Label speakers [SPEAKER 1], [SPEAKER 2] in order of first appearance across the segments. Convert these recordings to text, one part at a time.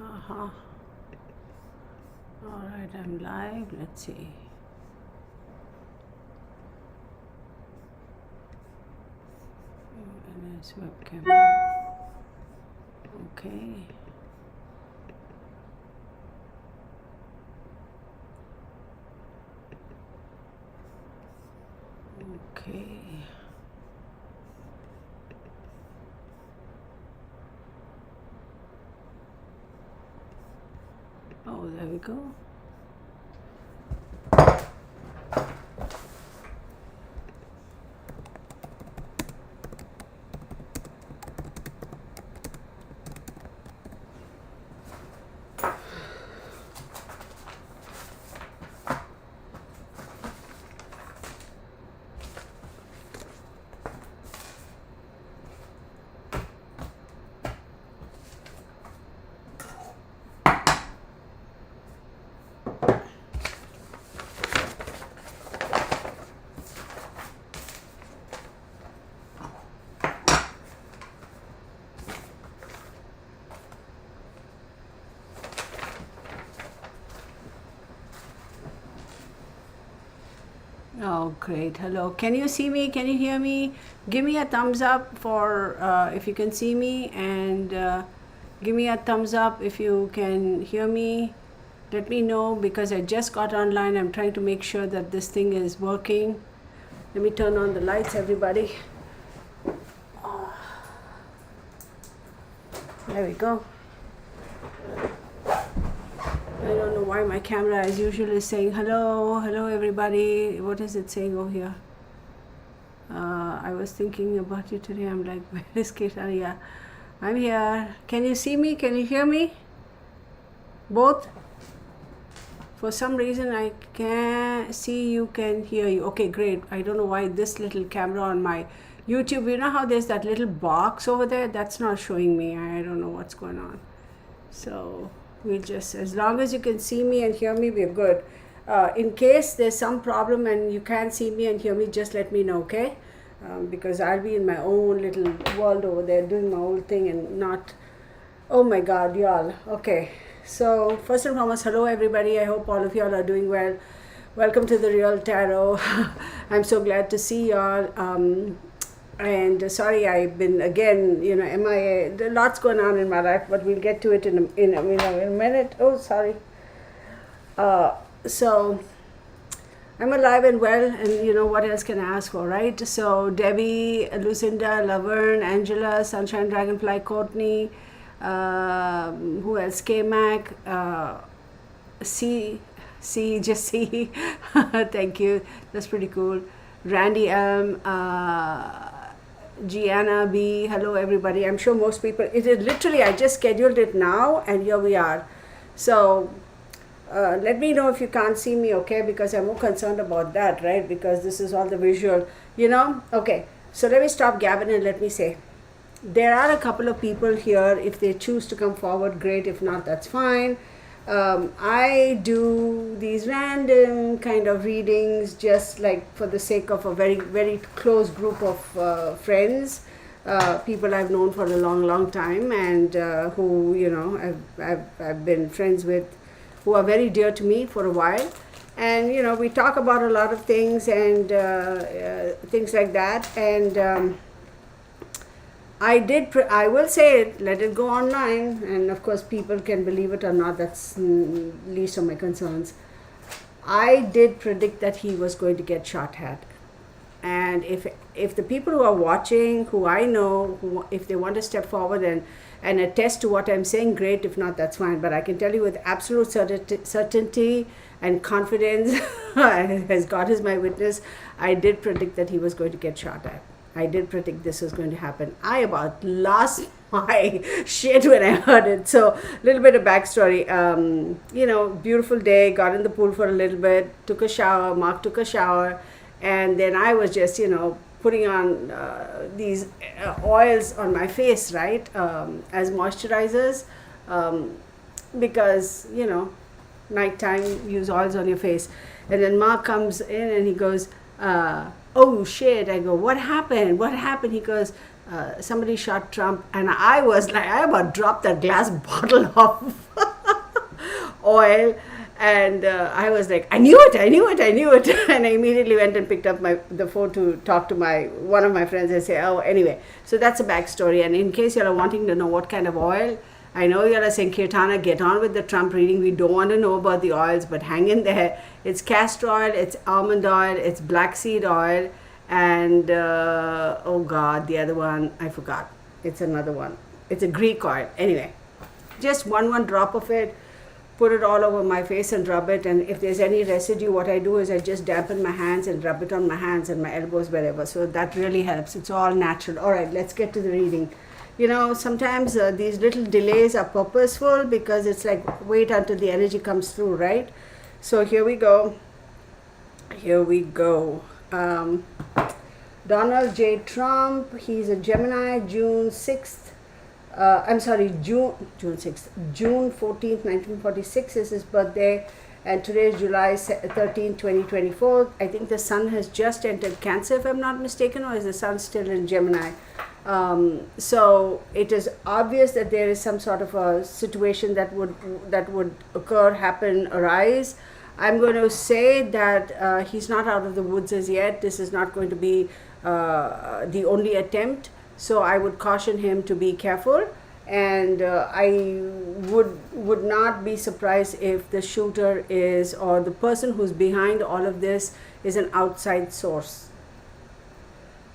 [SPEAKER 1] Uh-huh. All right, I'm live. Let's see. And there's webcam. Okay. Okay. Oh, there we go. Oh, great. Hello. Can you see me? Can you hear me? Give me a thumbs up for if you can see me, and give me a thumbs up if you can hear me. Let me know because I just got online. I'm trying to make sure that this thing is working. Let me turn on the lights, everybody. There we go. I don't know why my camera as usual is saying hello everybody. What is it saying over here? I was thinking about you today. I'm like, where is Ketan? Yeah, I'm here. Can you see me? Can you hear me? Both? For some reason I can't see you, can hear you. Okay, great. I don't know why this little camera on my YouTube, you know how there's that little box over there? That's not showing me. I don't know what's going on. So we'll just, as long as you can see me and hear me, we're good. In case there's some problem and you can't see me and hear me, just let me know, okay? Because I'll be in my own little world over there doing my own thing and not, oh my God, y'all. Okay, so first and foremost, hello everybody. I hope all of y'all are doing well. Welcome to the Real Tarot. I'm so glad to see y'all. And sorry, I've been again, MIA. There lots going on in my life, but we'll get to it in a minute. Oh, sorry. So I'm alive and well, and what else can I ask for, right? So Debbie, Lucinda, Laverne, Angela, Sunshine Dragonfly, Courtney, who else? K-Mac, just C. Thank you. That's pretty cool. Randy Elm, Gianna B. Hello everybody. I'm sure most people, it is literally, I just scheduled it now and here we are. So let me know if you can't see me, okay? Because I'm more concerned about that, right? Because this is all the visual, Okay, so let me stop gabbing and let me say, there are a couple of people here. If they choose to come forward, great. If not, that's fine. I do these random kind of readings just like for the sake of a very, very close group of friends, people I've known for a long, long time, and who, I've been friends with, who are very dear to me for a while. And, we talk about a lot of things and things like that. And I will say it, let it go online, and of course people can believe it or not, that's least of my concerns. I did predict that he was going to get shot at. And if the people who are watching, who I know, if they want to step forward and attest to what I'm saying, great. If not, that's fine. But I can tell you with absolute certainty and confidence, as God is my witness, I did predict that he was going to get shot at. I did predict this was going to happen. I about lost my shit when I heard it. So, a little bit of backstory. Beautiful day, got in the pool for a little bit, took a shower, Mark took a shower, and then I was just, putting on these oils on my face, right, as moisturizers, because, nighttime, use oils on your face. And then Mark comes in and he goes, oh shit. I go, what happened? He goes, somebody shot Trump, and I was like, I about dropped that glass bottle of oil, and I was like, I knew it, and I immediately went and picked up the phone to talk to one of my friends and say, oh, anyway. So that's a backstory, and in case you're wanting to know what kind of oil, I know you're saying, Kirtana, get on with the Trump reading. We don't want to know about the oils, but hang in there. It's castor oil, it's almond oil, it's black seed oil, and oh God, the other one, I forgot. It's another one. It's a Greek oil. Anyway, just one drop of it, put it all over my face and rub it. And if there's any residue, what I do is I just dampen my hands and rub it on my hands and my elbows, wherever. So that really helps. It's all natural. All right, let's get to the reading. You know, sometimes these little delays are purposeful because it's like, wait until the energy comes through, right? So here we go. Donald J. Trump, he's a Gemini, June 6th. June 6th. June 14th, 1946 is his birthday. And today is July 13th, 2024. I think the sun has just entered Cancer, if I'm not mistaken, or is the sun still in Gemini? So it is obvious that there is some sort of a situation that would occur, happen, arise. I'm going to say that he's not out of the woods as yet. This is not going to be the only attempt. So I would caution him to be careful. And I would not be surprised if the shooter is, or the person who's behind all of this is an outside source.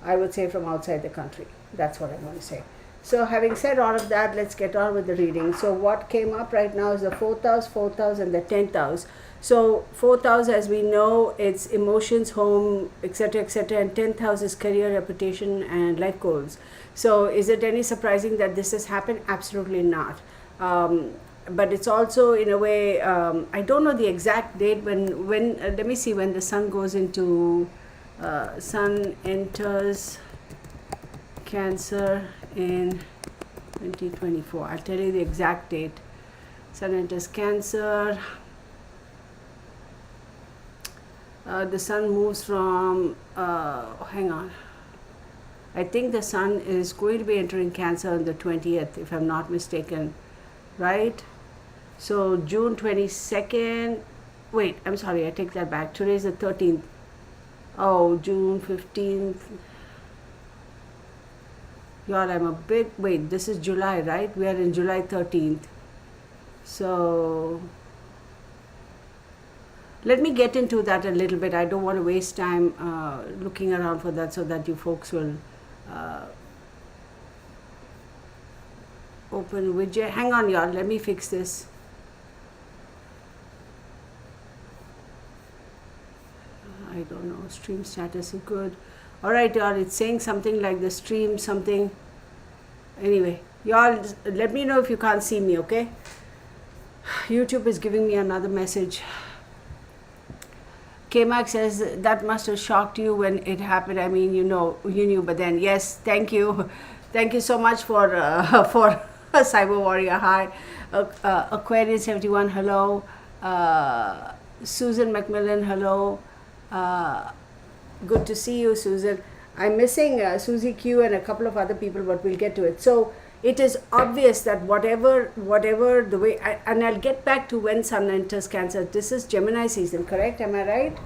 [SPEAKER 1] I would say from outside the country. That's what I'm going to say. So having said all of that, let's get on with the reading. So what came up right now is the 4th house, and the 10th house. So 4th house, as we know, it's emotions, home, etc., etc., and 10th house is career, reputation, and life goals. So is it any surprising that this has happened? Absolutely not. But it's also, in a way, I don't know the exact date when let me see when the sun goes into, sun enters Cancer in 2024. I'll tell you the exact date. Sun enters Cancer. The sun moves from, hang on. I think the sun is going to be entering Cancer on the 20th, if I'm not mistaken, right? So June 22nd, wait, I'm sorry, I take that back. Today is the 13th. Oh, June 15th. Y'all, I'm a bit, wait, this is July, right? We are in July 13th. So let me get into that a little bit. I don't want to waste time looking around for that, so that you folks will open widget. Hang on, y'all. Let me fix this. I don't know. Stream status is good. All right, y'all. It's saying something like the stream something. Anyway, y'all, let me know if you can't see me, okay? YouTube is giving me another message. K-Mac says that must have shocked you when it happened. I mean, you knew, but then yes, thank you so much for Cyber Warrior. Hi, Aquarius 71. Hello, Susan Macmillan. Hello, good to see you, Susan. I'm missing Susie Q and a couple of other people, but we'll get to it. So it is obvious that whatever the way, and I'll get back to when sun enters Cancer. This is Gemini season, correct? Am I right?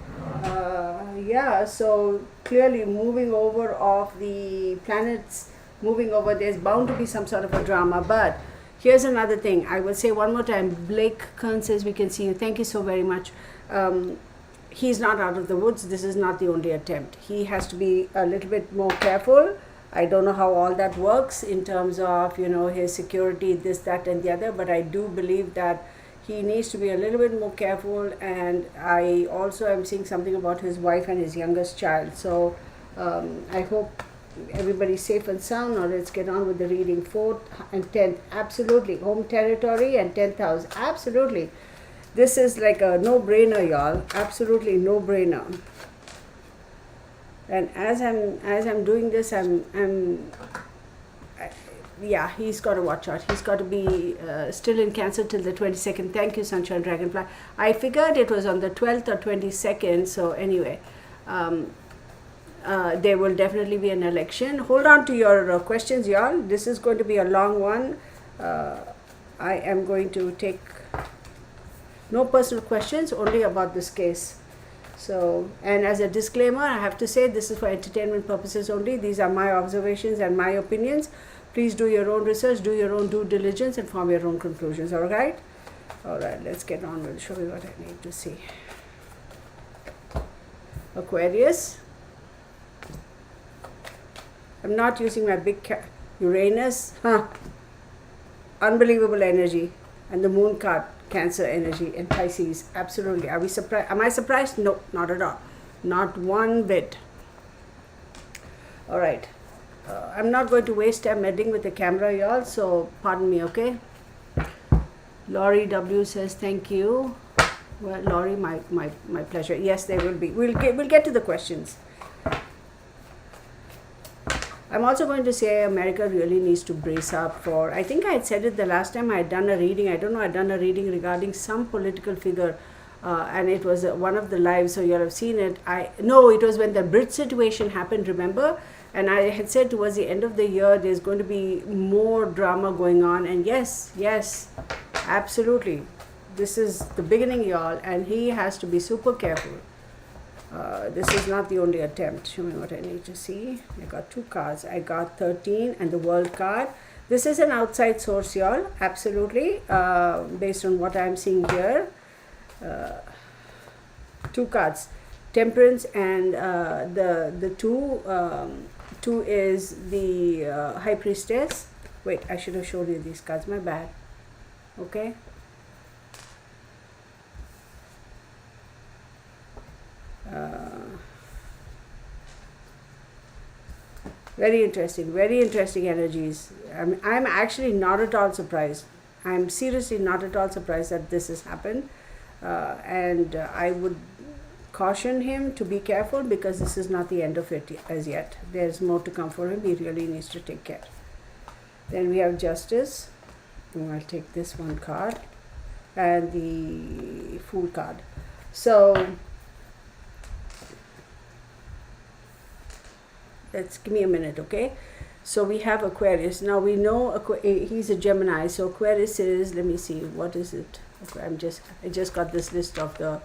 [SPEAKER 1] Yeah, so clearly moving over of the planets, moving over, there's bound to be some sort of a drama. But here's another thing. I will say one more time. Blake Kern says we can see you. Thank you so very much. He's not out of the woods. This is not the only attempt. He has to be a little bit more careful. I don't know how all that works in terms of, his security, this, that, and the other, but I do believe that he needs to be a little bit more careful. And I also am seeing something about his wife and his youngest child. So I hope everybody's safe and sound. Now let's get on with the reading. 4th and 10th, absolutely. Home territory and 10th house, absolutely. This is like a no-brainer, y'all. Absolutely no-brainer. And as I'm doing this, yeah, he's got to watch out. He's got to be still in Cancer till the 22nd. Thank you, Sunshine Dragonfly. I figured it was on the 12th or 22nd. So anyway, there will definitely be an election. Hold on to your questions, y'all. This is going to be a long one. I am going to take no personal questions, only about this case. So, and as a disclaimer, I have to say this is for entertainment purposes only. These are my observations and my opinions. Please do your own research, do your own due diligence, and form your own conclusions. All right? All right, let's get on with it. Show me what I need to see. Aquarius. I'm not using my big Uranus. Unbelievable energy. And the moon card, Cancer energy, and Pisces. Absolutely. Are we surprised? Am I surprised? No, not at all. Not one bit. All right. I'm not going to waste time meddling with the camera, y'all. So pardon me, okay? Laurie W says thank you. Well, Laurie, my pleasure. Yes, they will be. We'll get to the questions. I'm also going to say America really needs to brace up for, I think I had said it the last time I had done a reading. I don't know, I had done a reading regarding some political figure, and it was one of the lives, so you'll have seen it. No, it was when the Brit situation happened, remember? And I had said towards the end of the year, there's going to be more drama going on. And yes, absolutely. This is the beginning, y'all, and he has to be super careful. This is not the only attempt. Show me what I need to see. I got 2 cards. I got 13 and the World card. This is an outside source, y'all. Absolutely. Based on what I'm seeing here. 2 cards. Temperance and the 2 is the High Priestess. Wait, I should have showed you these cards. My bad. Okay. Very interesting energies. I'm actually not at all surprised. I'm seriously not at all surprised that this has happened, and I would caution him to be careful, because this is not the end of it as yet. There's more to come for him. He really needs to take care. Then we have Justice. I'll take this one card and the Fool card. So let's give me a minute, okay? So we have Aquarius. Now we know he's a Gemini. So Aquarius is, let me see, what is it? Okay, I just got this list of the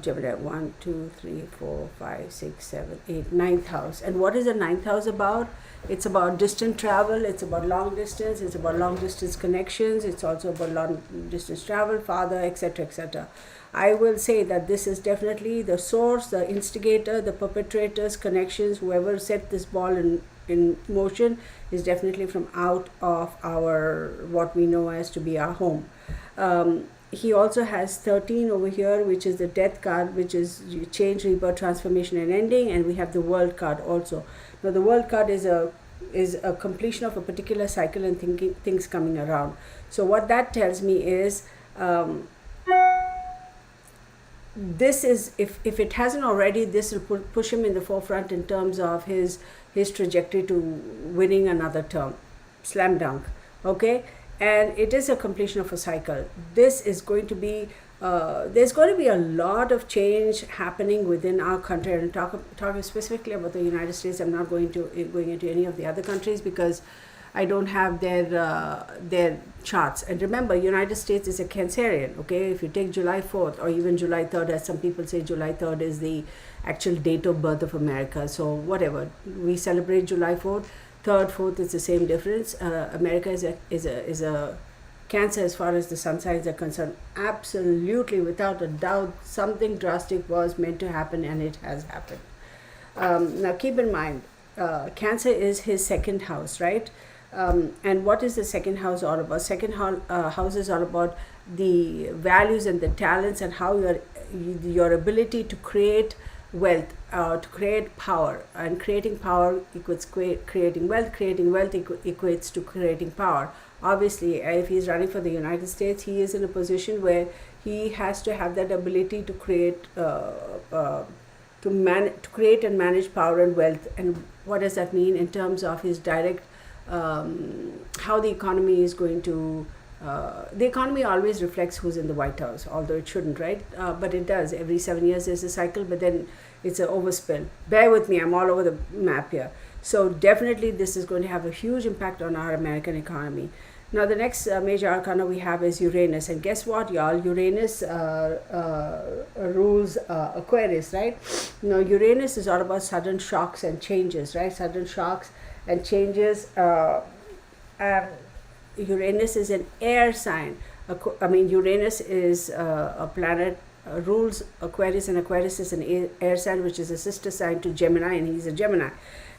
[SPEAKER 1] Gemini. 1, 2, 3, 4, 5, 6, 7, 8, 9th house. And what is the 9th house about? It's about distant travel. It's about long distance. It's about long distance connections. It's also about long distance travel, father, etc., etc. I will say that this is definitely the source, the instigator, the perpetrator's connections. Whoever set this ball in motion is definitely from out of our, what we know as to be our home. He also has 13 over here, which is the Death card, which is change, rebirth, transformation, and ending. And we have the World card also. Now the World card is a completion of a particular cycle and things coming around. So what that tells me is, this is, if it hasn't already, this will push him in the forefront in terms of his trajectory to winning another term. Slam dunk. Okay? And it is a completion of a cycle. This is going to be, there's going to be a lot of change happening within our country. And talking specifically about the United States, I'm not going into any of the other countries because I don't have their charts. And remember, United States is a Cancerian, okay? If you take July 4th or even July 3rd, as some people say, July 3rd is the actual date of birth of America. So whatever, we celebrate July 4th. 3rd, 4th, it's the same difference. America is a Cancer as far as the sun signs are concerned. Absolutely, without a doubt, something drastic was meant to happen, and it has happened. Now keep in mind, Cancer is his 2nd house, right? And what is the 2nd house all about? Second house is all about the values and the talents, and how your ability to create wealth, to create power, and creating power equals creating wealth equates to creating power. Obviously, if he's running for the United States, he is in a position where he has to have that ability to create to create and manage power and wealth. And what does that mean in terms of his direct how the economy is going to The economy always reflects who's in the White House, although it shouldn't, right? But it does. Every 7 years there's a cycle, but then it's an overspill. Bear with me, I'm all over the map here. So definitely this is going to have a huge impact on our American economy. Now the next major arcana we have is Uranus, and guess what, y'all? Uranus rules Aquarius, right? Now Uranus is all about sudden shocks and changes, right? Sudden shocks and changes. And Uranus is an air sign. Uranus is a planet, rules Aquarius, and Aquarius is an air sign, which is a sister sign to Gemini, and he's a Gemini.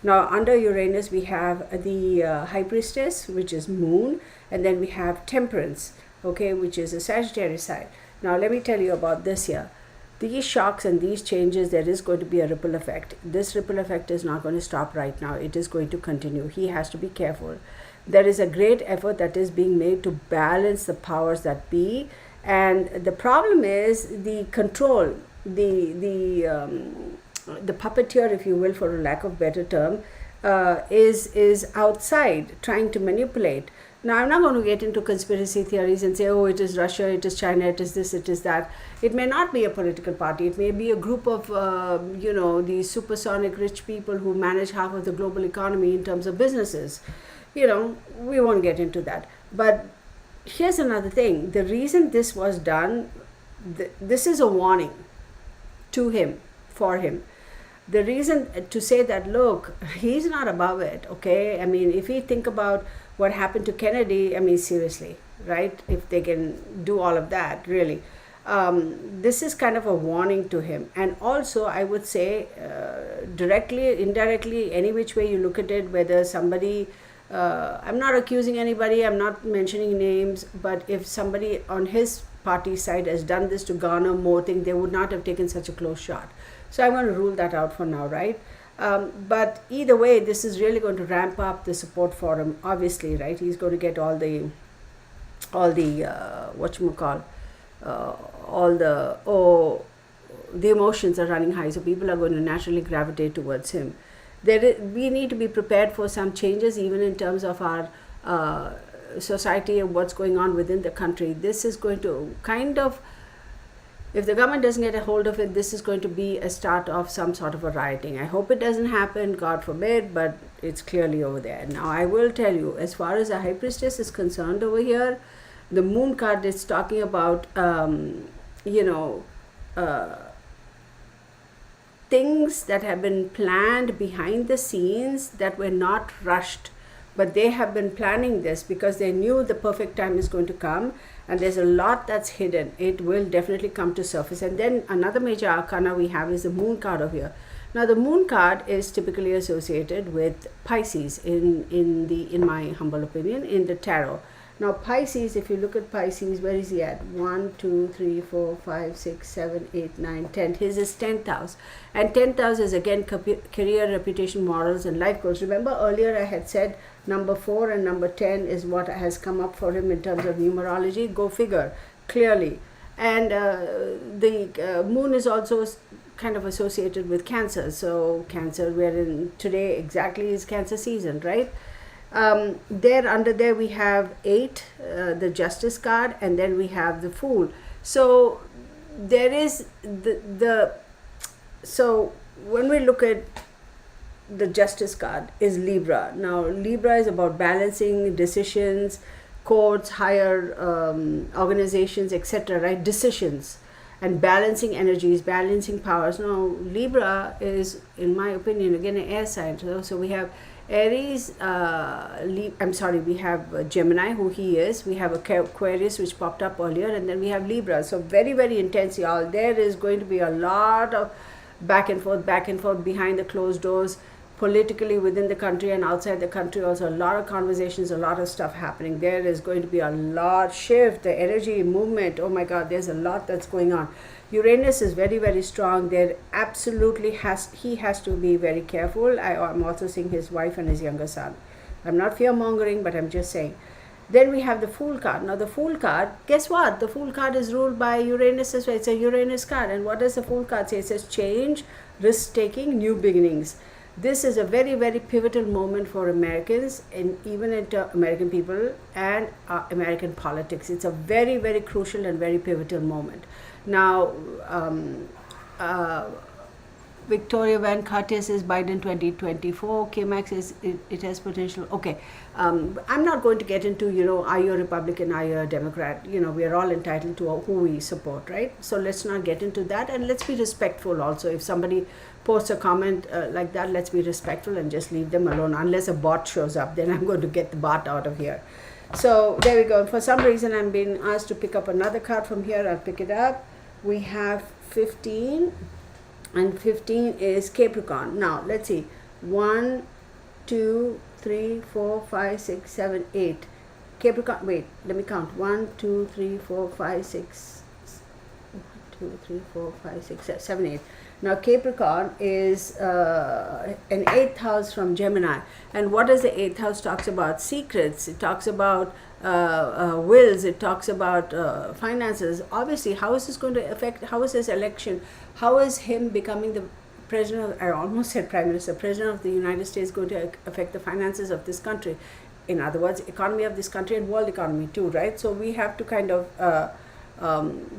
[SPEAKER 1] Now under Uranus we have the High Priestess, which is Moon, and then we have Temperance, okay, which is a Sagittarius sign. Now let me tell you about this here. These shocks and these changes, there is going to be a ripple effect. This ripple effect is not going to stop right now. It is going to continue. He has to be careful. There is a great effort that is being made to balance the powers that be, and the problem is the control, the puppeteer, if you will, for a lack of better term, is outside trying to manipulate. Now, I'm not going to get into conspiracy theories and say, oh, it is Russia, it is China, it is this, it is that. It may not be a political party. It may be a group of, these supersonic rich people who manage half of the global economy in terms of businesses. We won't get into that. But here's another thing. The reason this was done, this is a warning to him, for him. The reason to say that, look, he's not above it, okay? If we think about what happened to Kennedy, seriously, right? If they can do all of that, really. This is kind of a warning to him. And also, I would say, directly, indirectly, any which way you look at it, whether somebody, I'm not accusing anybody, I'm not mentioning names, but if somebody on his party side has done this to garner more things, they would not have taken such a close shot. So I'm going to rule that out for now, right? But either way, this is really going to ramp up the support for him, obviously, right? He's going to get all the emotions are running high, so people are going to naturally gravitate towards him. We need to be prepared for some changes, even in terms of our society and what's going on within the country. This is going to kind of, if the government doesn't get a hold of it, this is going to be a start of some sort of a rioting. I hope it doesn't happen, God forbid, but it's clearly over there. Now, I will tell you, as far as the High Priestess is concerned over here, the Moon card is talking about, things that have been planned behind the scenes that were not rushed. But they have been planning this because they knew the perfect time is going to come, and there's a lot that's hidden. It will definitely come to surface. And then another major arcana we have is the Moon card over here. Now the Moon card is typically associated with Pisces in my humble opinion, in the tarot. Now Pisces, if you look at Pisces, where is he at? 1, 2, 3, 4, 5, 6, 7, 8, 9, 10. His is 10th house. And 10th house is again career, reputation, morals, and life goals. Remember earlier I had said number 4 and number 10 is what has come up for him in terms of numerology. Go figure, clearly. And the moon is also kind of associated with Cancer. So Cancer, we're in today exactly is Cancer season, right? Under there we have 8, the Justice card, and then we have the Fool. So there is so when we look at the Justice card is Libra. Now Libra is about balancing decisions, courts, higher organizations, etc., right? Decisions and balancing energies, balancing powers. Now Libra is, in my opinion, again an air sign. So we have Aries, we have Gemini, who he is. We have Aquarius, which popped up earlier, and then we have Libra. So very, very intense, y'all. There is going to be a lot of back and forth behind the closed doors, politically within the country and outside the country. Also, a lot of conversations, a lot of stuff happening. There is going to be a lot shift, the energy, movement. Oh my God, there's a lot that's going on. Uranus is very, very strong. There absolutely he has to be very careful. I'm also seeing his wife and his younger son. I'm not fear-mongering, but I'm just saying. Then we have the Fool card. Now the Fool card, guess what? The Fool card is ruled by Uranus as well. It's a Uranus card. And what does the Fool card say? It says change, risk-taking, new beginnings. This is a very, very pivotal moment for Americans, and even American people and American politics. It's a very, very crucial and very pivotal moment. Now, uh, Victoria Van Curtis is Biden 2024. KMAX is it has potential. Okay, I'm not going to get into, are you a Republican, are you a Democrat? We are all entitled to who we support, right? So let's not get into that, and let's be respectful also. If somebody posts a comment like that, let's be respectful and just leave them alone. Unless a bot shows up, then I'm going to get the bot out of here. So there we go. For some reason, I'm being asked to pick up another card from here. I'll pick it up. We have 15. And 15 is Capricorn. Now, let's see. 1, 2, 3, 4, 5, 6, 7, 8. Capricorn, wait, let me count. 1, 2, 3, 4, 5, 6. 1, 2, 3, 4, 5, 6, 7, 8. Now, Capricorn is an 8th house from Gemini. And what does the 8th house talks about? Secrets. It talks about wills. It talks about finances. Obviously, how is this going to affect, how is this election, how is him becoming the president of, I almost said prime minister, president of the United States going to affect the finances of this country? In other words, economy of this country and world economy too, right? So we have to kind of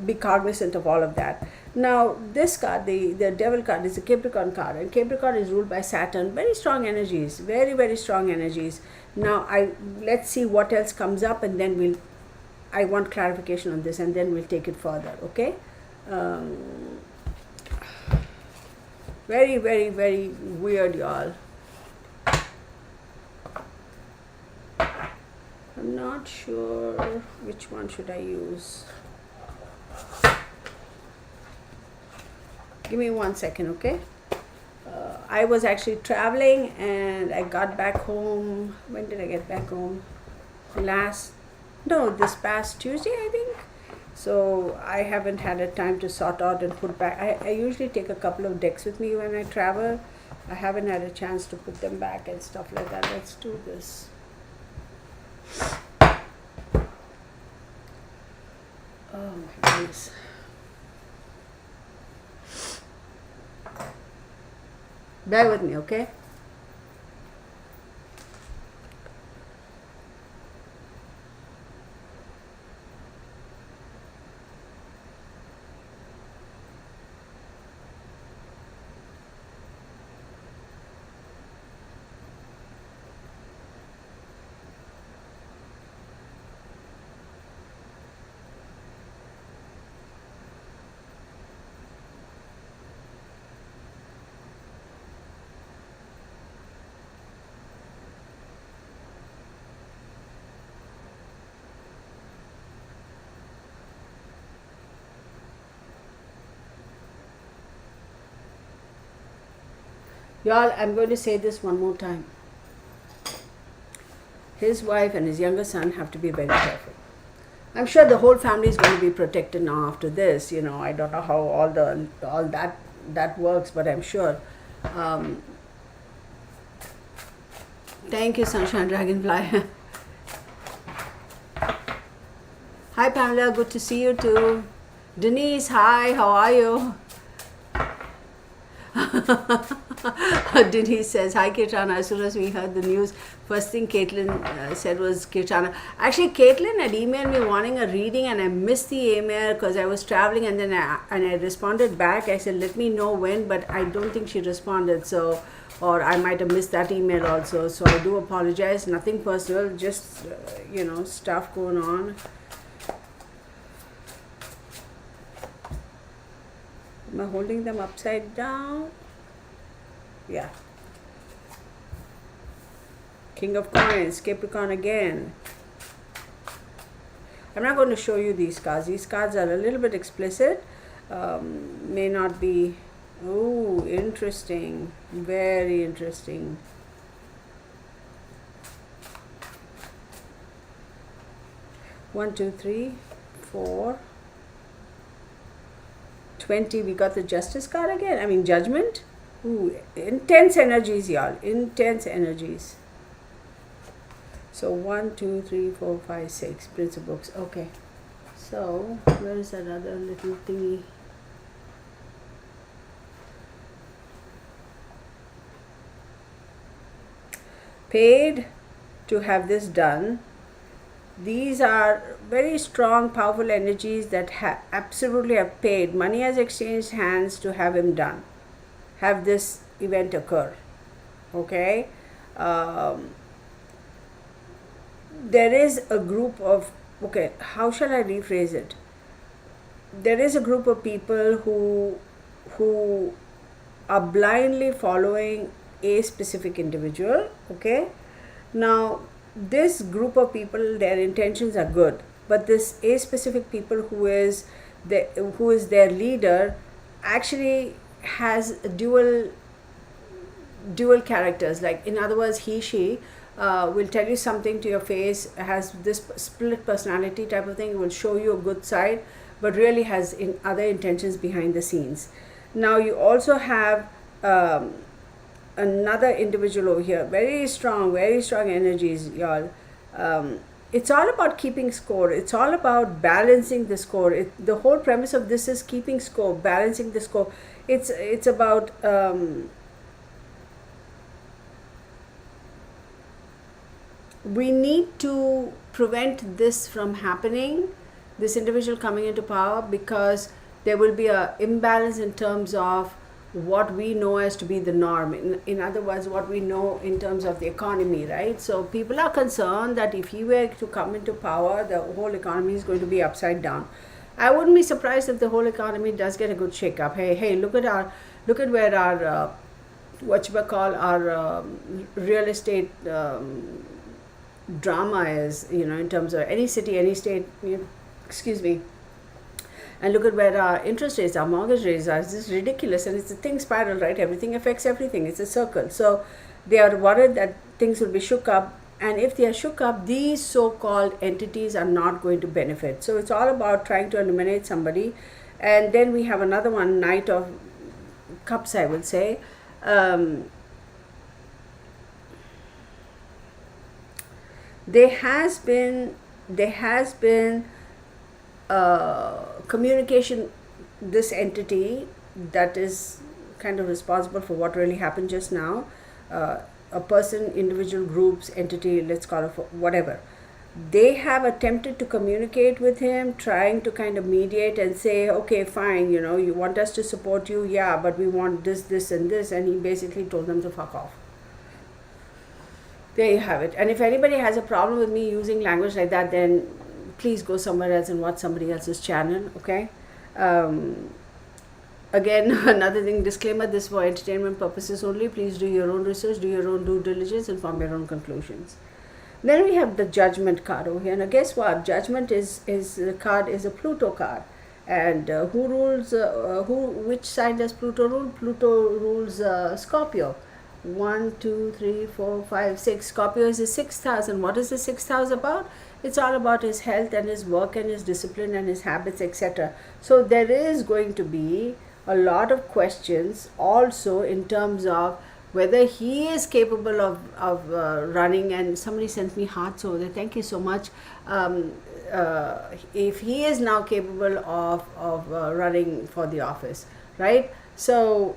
[SPEAKER 1] be cognizant of all of that. Now, this card, the Devil card, is a Capricorn card, and Capricorn is ruled by Saturn. Very strong energies, very, very strong energies. Now, let's see what else comes up, and then I want clarification on this, and then we'll take it further, okay? Very, very, very weird, y'all. I'm not sure which one should I use. Give me 1 second, okay? I was actually traveling and I got back home. When did I get back home? This past Tuesday, I think. So I haven't had a time to sort out and put back. I usually take a couple of decks with me when I travel. I haven't had a chance to put them back and stuff like that. Let's do this. Oh my goodness. Bear with me, okay? Y'all, I'm going to say this one more time. His wife and his younger son have to be very careful. I'm sure the whole family is going to be protected now after this. I don't know how all that works, but I'm sure. Thank you, Sunshine Dragonfly. Hi, Pamela. Good to see you too. Denise, hi. How are you? Denise says, hi Kirtana. As soon as we heard the news, first thing Caitlin said was Kirtana. Actually, Caitlin had emailed me wanting a reading, and I missed the email because I was traveling, and then I responded back. I said, let me know when, but I don't think she responded, so, or I might have missed that email also, so I do apologize. Nothing personal, just stuff going on. Am I holding them upside down? Yeah. King of Coins, Capricorn again. I'm not going to show you these cards. These cards are a little bit explicit. May not be. Oh, interesting. Very interesting. One, two, three, 4. 20, we got the Justice card again. I mean, Judgment. Ooh, intense energies, y'all. Intense energies. So 1, 2, 3, 4, 5, 6. Prince of Books. Okay. So, where is that other little thingy? paid to have this done. These are very strong, powerful energies that absolutely have paid. Money has exchanged hands to have him done, have this event occur. Okay? There is a group of, okay, how shall I rephrase it? There is a group of people who are blindly following a specific individual. Okay? Now, this group of people, their intentions are good, but this a specific people who is their leader actually has dual characters. Like, in other words, she will tell you something to your face, has this split personality type of thing, will show you a good side, but really has other intentions behind the scenes. Now, you also have another individual over here, very strong energies, y'all. It's all about keeping score. It's all about balancing the score. The whole premise of this is keeping score, balancing the score. It's about we need to prevent this from happening, this individual coming into power, because there will be an imbalance in terms of what we know as to be the norm. In other words, what we know in terms of the economy, right? So people are concerned that if he were to come into power, the whole economy is going to be upside down. I wouldn't be surprised if the whole economy does get a good shake up. Hey, look at where our our real estate drama is, in terms of any city, any state, excuse me. And look at where our interest rates, our mortgage rates are. It's just ridiculous, and it's a thing spiral, right? Everything affects everything. It's a circle. So they are worried that things will be shook up, and if they are shook up, these so-called entities are not going to benefit. So it's all about trying to eliminate somebody. And then we have another one, Knight of Cups, I would say. There has been communication, this entity that is kind of responsible for what really happened just now, a person, individual, groups, entity, let's call it whatever, they have attempted to communicate with him, trying to kind of mediate and say, okay, fine, you want us to support you, yeah, but we want this and this, and he basically told them to fuck off. There you have it. And if anybody has a problem with me using language like that, then please go somewhere else and watch somebody else's channel, okay? Again, another thing, disclaimer, this is for entertainment purposes only. Please do your own research, do your own due diligence, and form your own conclusions. Then we have the Judgment card over here. Now guess what? Judgment is a Pluto card. And who rules, which side does Pluto rule? Pluto rules Scorpio. 1, 2, 3, 4, 5, 6. Scorpio is the 6th house. And what is the 6th house about? It's all about his health and his work and his discipline and his habits, etc. So there is going to be a lot of questions also in terms of whether he is capable of running. And somebody sent me hearts over there. Thank you so much. If he is now capable of running for the office, right? So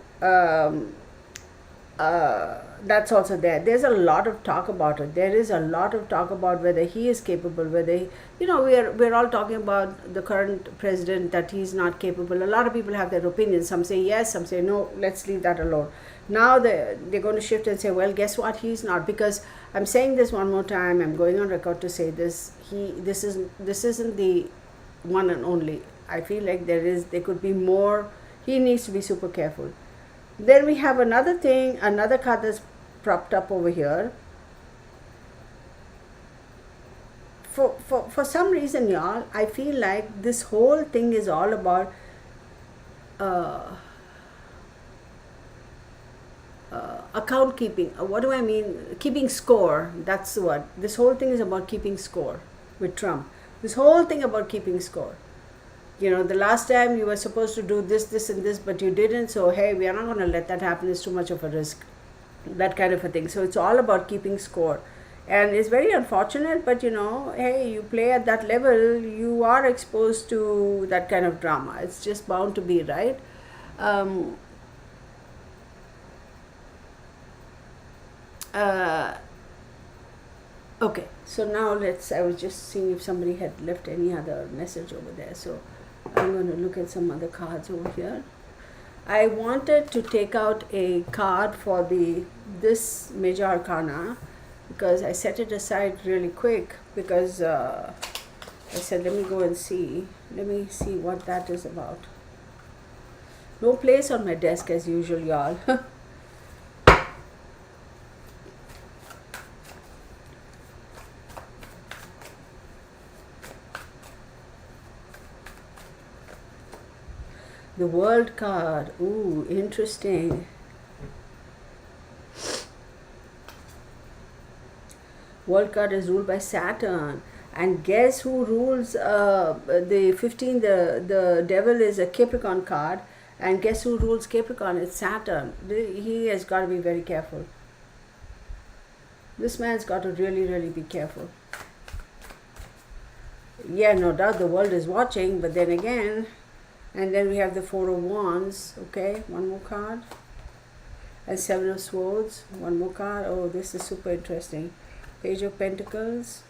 [SPEAKER 1] that's also there. There's a lot of talk about it. There is a lot of talk about whether he is capable, whether we're all talking about the current president, that he's not capable. A lot of people have their opinions. Some say yes, some say no. Let's leave that alone. Now they're going to shift and say, well, guess what? He's not, because I'm saying this one more time. I'm going on record to say this. This isn't the one and only. I feel like there could be more. He needs to be super careful. Then we have another thing, another card that's propped up over here. For some reason, y'all, I feel like this whole thing is all about account keeping. What do I mean? Keeping score. That's the word. This whole thing is about keeping score with Trump. This whole thing about keeping score. The last time you were supposed to do this, and this, but you didn't. So, hey, we are not going to let that happen. It's too much of a risk. That kind of a thing. So, it's all about keeping score. And it's very unfortunate, but, hey, you play at that level, you are exposed to that kind of drama. It's just bound to be, right? Okay, so now I was just seeing if somebody had left any other message over there. So I'm going to look at some other cards over here. I wanted to take out a card for this Major Arcana because I set it aside really quick because I said, let me go and see. Let me see what that is about. No place on my desk as usual, y'all. The World card. Ooh, interesting. World card is ruled by Saturn. And guess who rules the 15? The devil is a Capricorn card. And guess who rules Capricorn? It's Saturn. He has got to be very careful. This man's got to really, really be careful. Yeah, no doubt the world is watching, but then again, and then we have the Four of Wands. Okay, one more card. And Seven of Swords. One more card. Oh, this is super interesting. Page of Pentacles.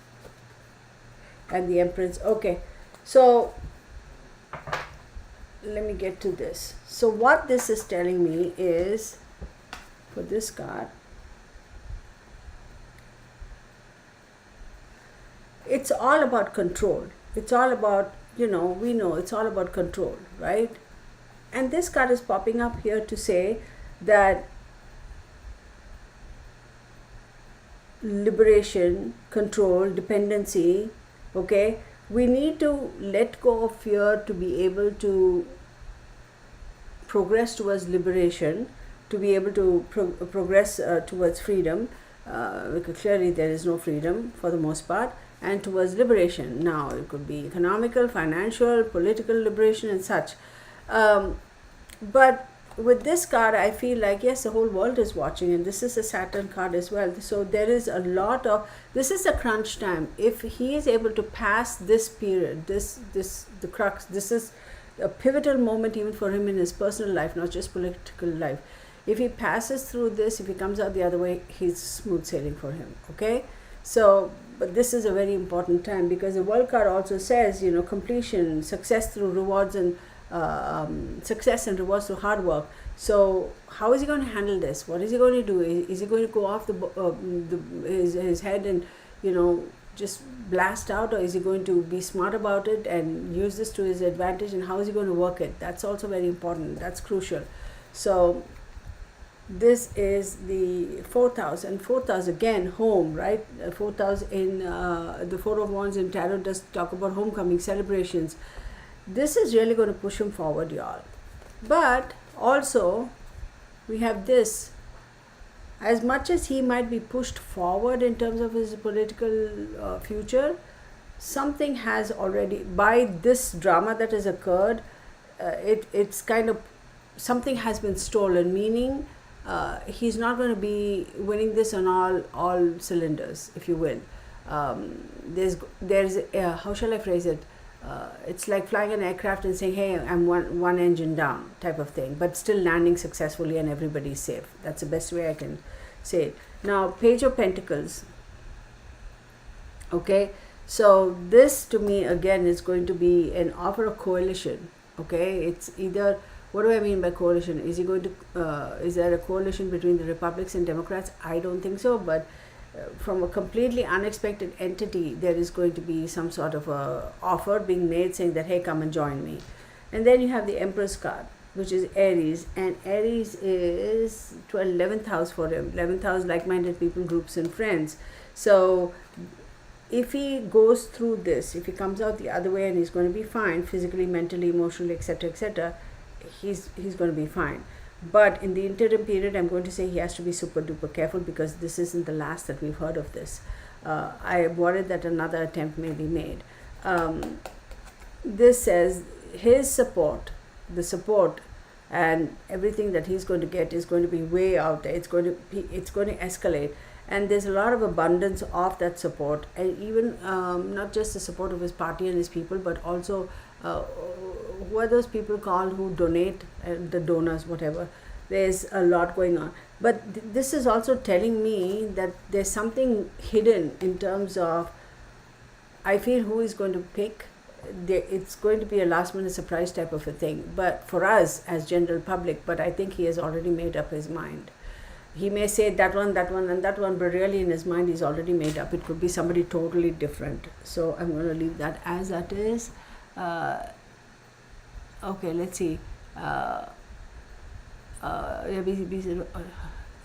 [SPEAKER 1] And the Empress. Okay, so let me get to this. So what this is telling me is, for this card, it's all about control. It's all about, we know it's all about control, right? And this card is popping up here to say that liberation, control, dependency, okay, we need to let go of fear to be able to progress towards liberation, to be able to progress towards freedom, because clearly there is no freedom for the most part, and towards liberation. Now it could be economical, financial, political liberation and such. But with this card, I feel like, yes, the whole world is watching, and this is a Saturn card as well. So there is a lot of, this is a crunch time. If he is able to pass this period, the crux, this is a pivotal moment even for him in his personal life, not just political life. If he passes through this, if he comes out the other way, he's smooth sailing for him, okay? So, but this is a very important time because the World card also says, completion, success through rewards and success and rewards through hard work. So how is he going to handle this? What is he going to do? Is he going to go off his head and just blast out, or is he going to be smart about it and use this to his advantage? And how is he going to work it? That's also very important. That's crucial. So this is the 4th house, and 4th house again, home, right? 4th house in the Four of Wands in tarot does talk about homecoming, celebrations. This is really going to push him forward, y'all. But also we have this, as much as he might be pushed forward in terms of his political future, something has already, by this drama that has occurred, it's kind of, something has been stolen, meaning he's not going to be winning this on all cylinders, if you will. There's how shall I phrase it? It's like flying an aircraft and saying, hey, I'm one engine down type of thing, but still landing successfully and everybody's safe. That's the best way I can say it. Now, Page of Pentacles. Okay, so this to me again is going to be an offer of coalition. Okay, it's either, what do I mean by coalition? Is he going to, is there a coalition between the Republicans and Democrats? I don't think so, but from a completely unexpected entity, there is going to be some sort of a offer being made saying that, hey, come and join me. And then you have the Empress card, which is Aries, and Aries is 11th house for him. 11th house, like-minded people, groups and friends. So if he goes through this, if he comes out the other way and he's going to be fine physically, mentally, emotionally, etc., he's going to be fine. But in the interim period, I'm going to say he has to be super duper careful, because this isn't the last that we've heard of this. I am worried that another attempt may be made. This says his support, the support and everything that he's going to get is going to be way out there. It's going to escalate. And there's a lot of abundance of that support, and even not just the support of his party and his people, but also who are those people called who donate, the donors, whatever. there's a lot going on. But this is also telling me that there's something hidden in terms of, I feel, who is going to pick. It's going to be a last minute surprise type of a thing, but for us as general public. But I think he has already made up his mind. He may say that one, and that one, but really in his mind he's already made up. It could be somebody totally different. So I'm going to leave that as that is. Okay, let's see.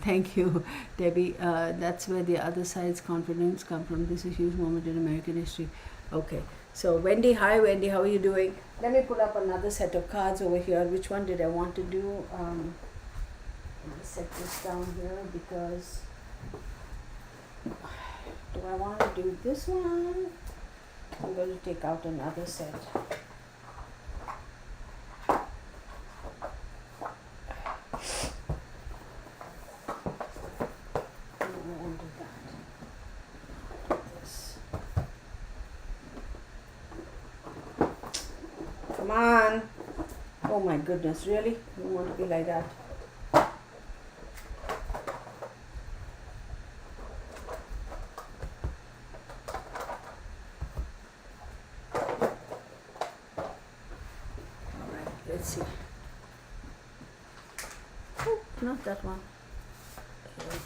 [SPEAKER 1] Thank you, Debbie. That's where the other side's confidence come from. This is a huge moment in American history. Okay, so Wendy, hi Wendy, how are you doing? Let me pull up another set of cards over here. Which one did I want to do? Let me set this down here because do I want to do this one? I'm going to take out another set. Come on. Oh my goodness, really? You don't want to be like that. Alright, let's see. Oh, not that one. Okay.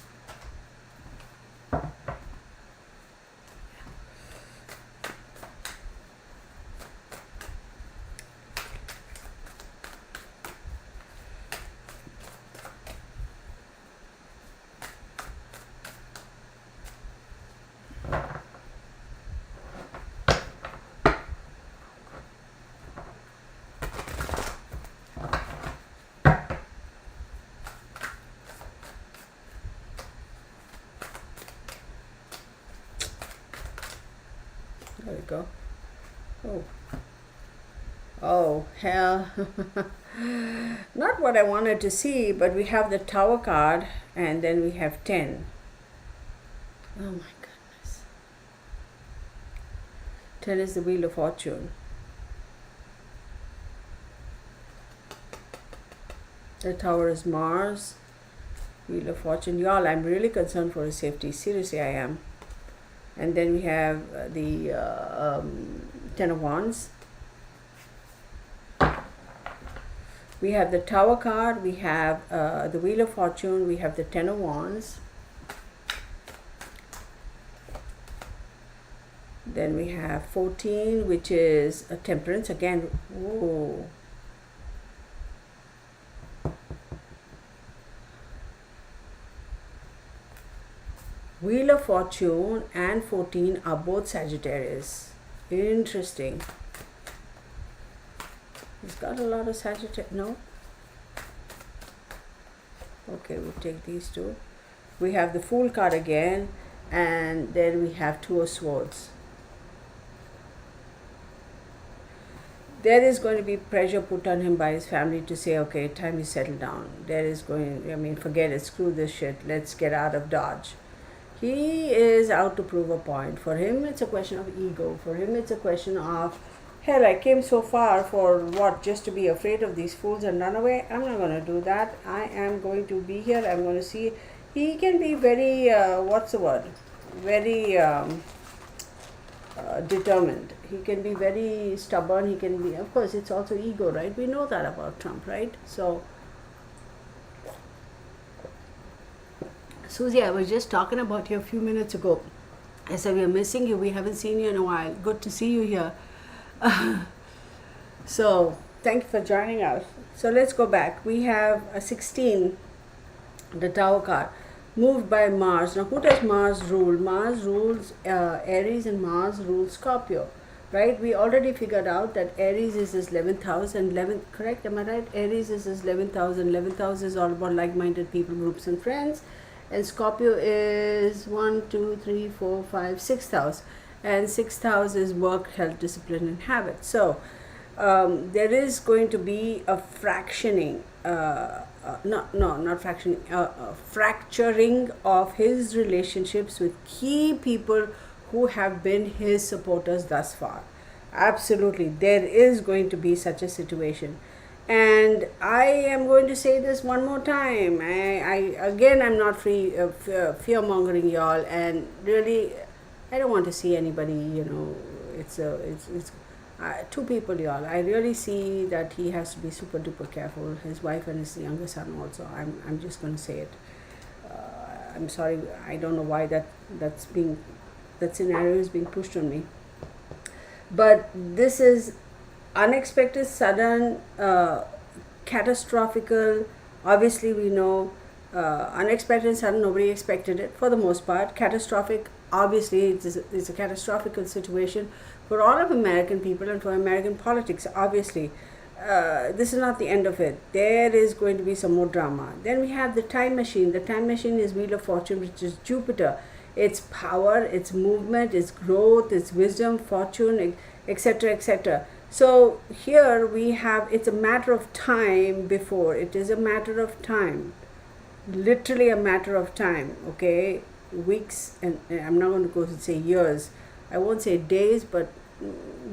[SPEAKER 1] There we go. Oh. Oh, hell. Not what I wanted to see, but we have the Tower card and then we have 10. Oh my goodness. 10 is the Wheel of Fortune. The Tower is Mars. Wheel of Fortune. Y'all, I'm really concerned for his safety. Seriously, I am. And then we have the 10 of Wands. We have the Tower card. We have the Wheel of Fortune. We have the 10 of Wands. Then we have 14, which is a Temperance. Again, whoa. Wheel of Fortune and 14 are both Sagittarius. Interesting. He's got a lot of Sagittarius. No? Okay, we'll take these two. We have the Fool card again, and then we have Two of Swords. There is going to be pressure put on him by his family to say, okay, time to settle down. There is going, forget it, screw this shit. Let's get out of Dodge. He is out to prove a point. For him, it's a question of ego. For him, it's a question of, hell, I came so far for what? Just to be afraid of these fools and run away? I'm not going to do that. I am going to be here. I'm going to see. He can be very, what's the word? Very determined. He can be very stubborn. He can be, of course, it's also ego, right? We know that about Trump, right? So, Susie, I was just talking about you a few minutes ago. I said, we are missing you. We haven't seen you in a while. Good to see you here. So, thank you for joining us. So, let's go back. We have a 16, the Tower card, moved by Mars. Now, who does Mars rule? Mars rules Aries and Mars rules Scorpio, right? We already figured out that Aries is his 11th house and 11th, correct? Am I right? Aries is his 11th house and 11th house is all about like-minded people, groups and friends. And Scorpio is 1, 2, 3, 4, 5, 6th house. And 6th house is work, health, discipline, and habit. So there is going to be a fracturing, fracturing of his relationships with key people who have been his supporters thus far. Absolutely, there is going to be such a situation. And I am going to say this one more time. I'm not free of fear mongering, y'all. And really, I don't want to see anybody. It's two people, y'all. I really see that he has to be super duper careful. His wife and his younger son also. I'm just going to say it. I'm sorry. I don't know why that scenario is being pushed on me. But this is unexpected, sudden, catastrophical. Obviously, we know unexpected, sudden. Nobody expected it for the most part. Catastrophic. Obviously, it's a catastrophical situation for all of American people and for American politics. Obviously, this is not the end of it. There is going to be some more drama. Then we have the time machine. The time machine is Wheel of Fortune, which is Jupiter. Its power, its movement, its growth, its wisdom, fortune, etc., etc. So here we have, it's a matter of time before. It is a matter of time. Literally a matter of time, okay? Weeks, and I'm not going to go and say years. I won't say days, but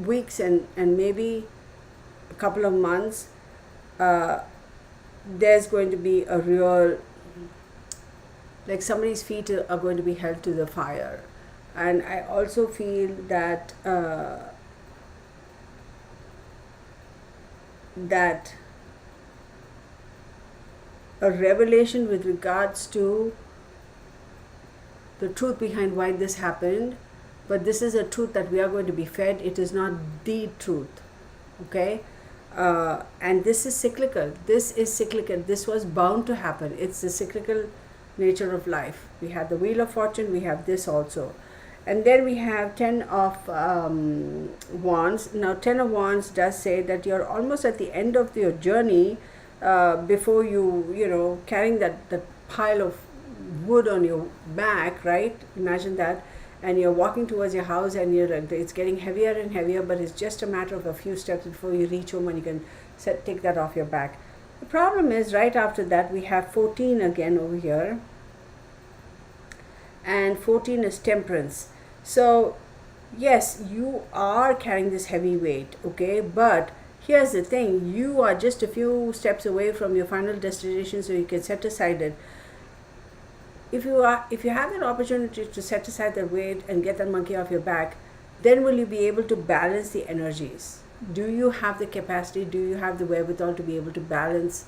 [SPEAKER 1] weeks and maybe a couple of months. There's going to be a real, like somebody's feet are going to be held to the fire. And I also feel that that a revelation with regards to the truth behind why this happened, but this is a truth that we are going to be fed. It is not the truth, okay? And this is cyclical. This was bound to happen. It's the cyclical nature of life. We have the Wheel of Fortune, we have this also. And then we have 10 of Wands. Now 10 of Wands does say that you're almost at the end of your journey before you carrying that pile of wood on your back, right? Imagine that. And you're walking towards your house and it's getting heavier and heavier, but it's just a matter of a few steps before you reach home and you can take that off your back. The problem is right after that we have 14 again over here. And 14 is Temperance. So yes, you are carrying this heavy weight, okay? But here's the thing, you are just a few steps away from your final destination, so you can set aside it. If you have that opportunity to set aside that weight and get that monkey off your back, then will you be able to balance the energies? Do you have the capacity? Do you have the wherewithal to be able to balance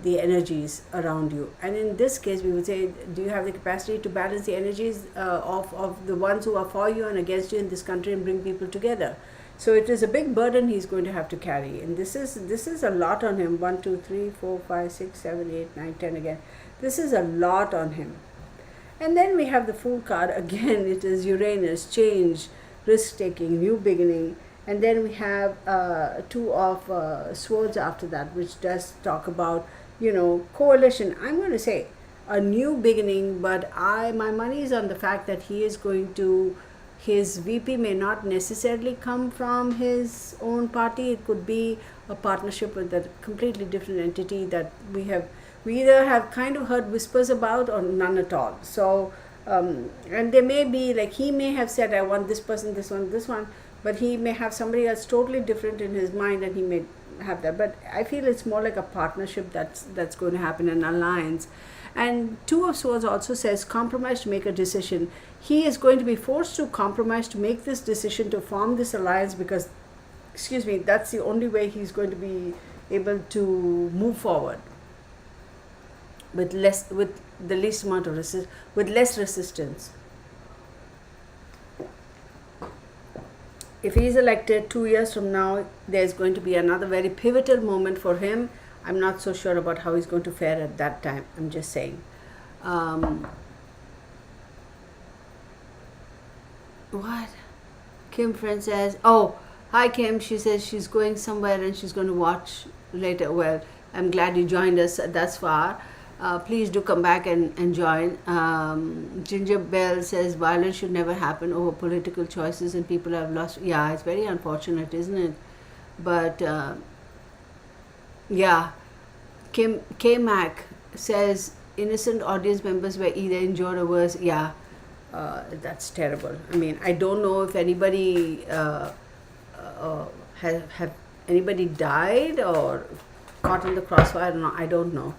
[SPEAKER 1] the energies around you? And in this case, we would say, do you have the capacity to balance the energies of the ones who are for you and against you in this country and bring people together? So it is a big burden he's going to have to carry, and this is a lot on him. 1 2 3 4 5 6 7 8 9 10 again. This is a lot on him. And then we have the Fool card again. It is Uranus, change, risk taking, new beginning. And then we have 2 of Swords after that, which does talk about coalition. I'm going to say a new beginning, but my money is on the fact that he is going to, his VP may not necessarily come from his own party. It could be a partnership with a completely different entity that we either have kind of heard whispers about or none at all. So and there may be, like, he may have said, I want this person, this one, but he may have somebody else totally different in his mind, and he may have that. But I feel it's more like a partnership that's going to happen, an alliance. And 2 of Swords also says compromise to make a decision. He is going to be forced to compromise to make this decision to form this alliance, because that's the only way he's going to be able to move forward with the least amount of with less resistance. If he is elected 2 years from now, there's going to be another very pivotal moment for him. I'm not so sure about how he's going to fare at that time. I'm just saying. What? Kim friend says, oh, hi Kim. She says she's going somewhere and she's going to watch later. Well, I'm glad you joined us thus far. Please do come back and join. Ginger Bell says violence should never happen over political choices and people have lost. Yeah, it's very unfortunate, isn't it? But yeah, K Mac says innocent audience members were either injured or worse. Yeah, that's terrible. I mean, I don't know if anybody have anybody died or caught in the crossfire? No, I don't know.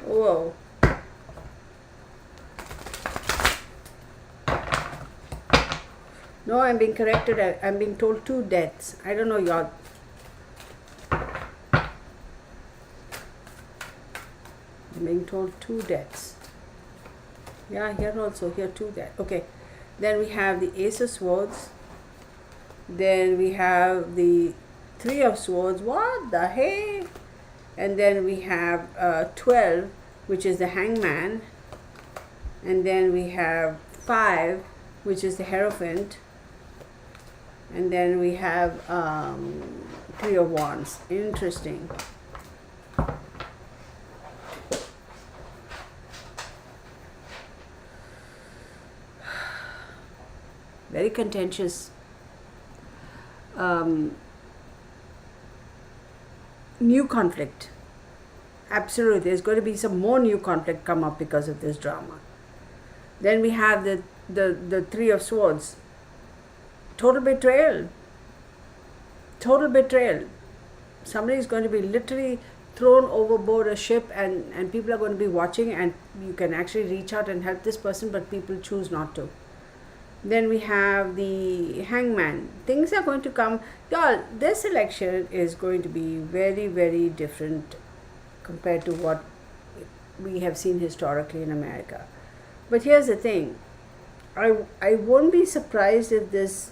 [SPEAKER 1] Whoa. No, I'm being corrected. I'm being told 2 deaths. I don't know, y'all. I'm being told 2 deaths. Yeah, here also, here 2 deaths. Okay. Then we have the Ace of Swords. Then we have the 3 of Swords. What the hey? And then we have 12, which is the Hangman. And then we have 5, which is the Hierophant. And then we have 3 of Wands. Interesting. Very contentious. New conflict. Absolutely. There's going to be some more new conflict come up because of this drama. Then we have the 3 of Swords. Total betrayal. Total betrayal. Somebody is going to be literally thrown overboard a ship, and people are going to be watching, and you can actually reach out and help this person, but people choose not to. Then we have the Hangman. Things are going to come. Y'all, this election is going to be very, very different compared to what we have seen historically in America. But here's the thing. I won't be surprised if this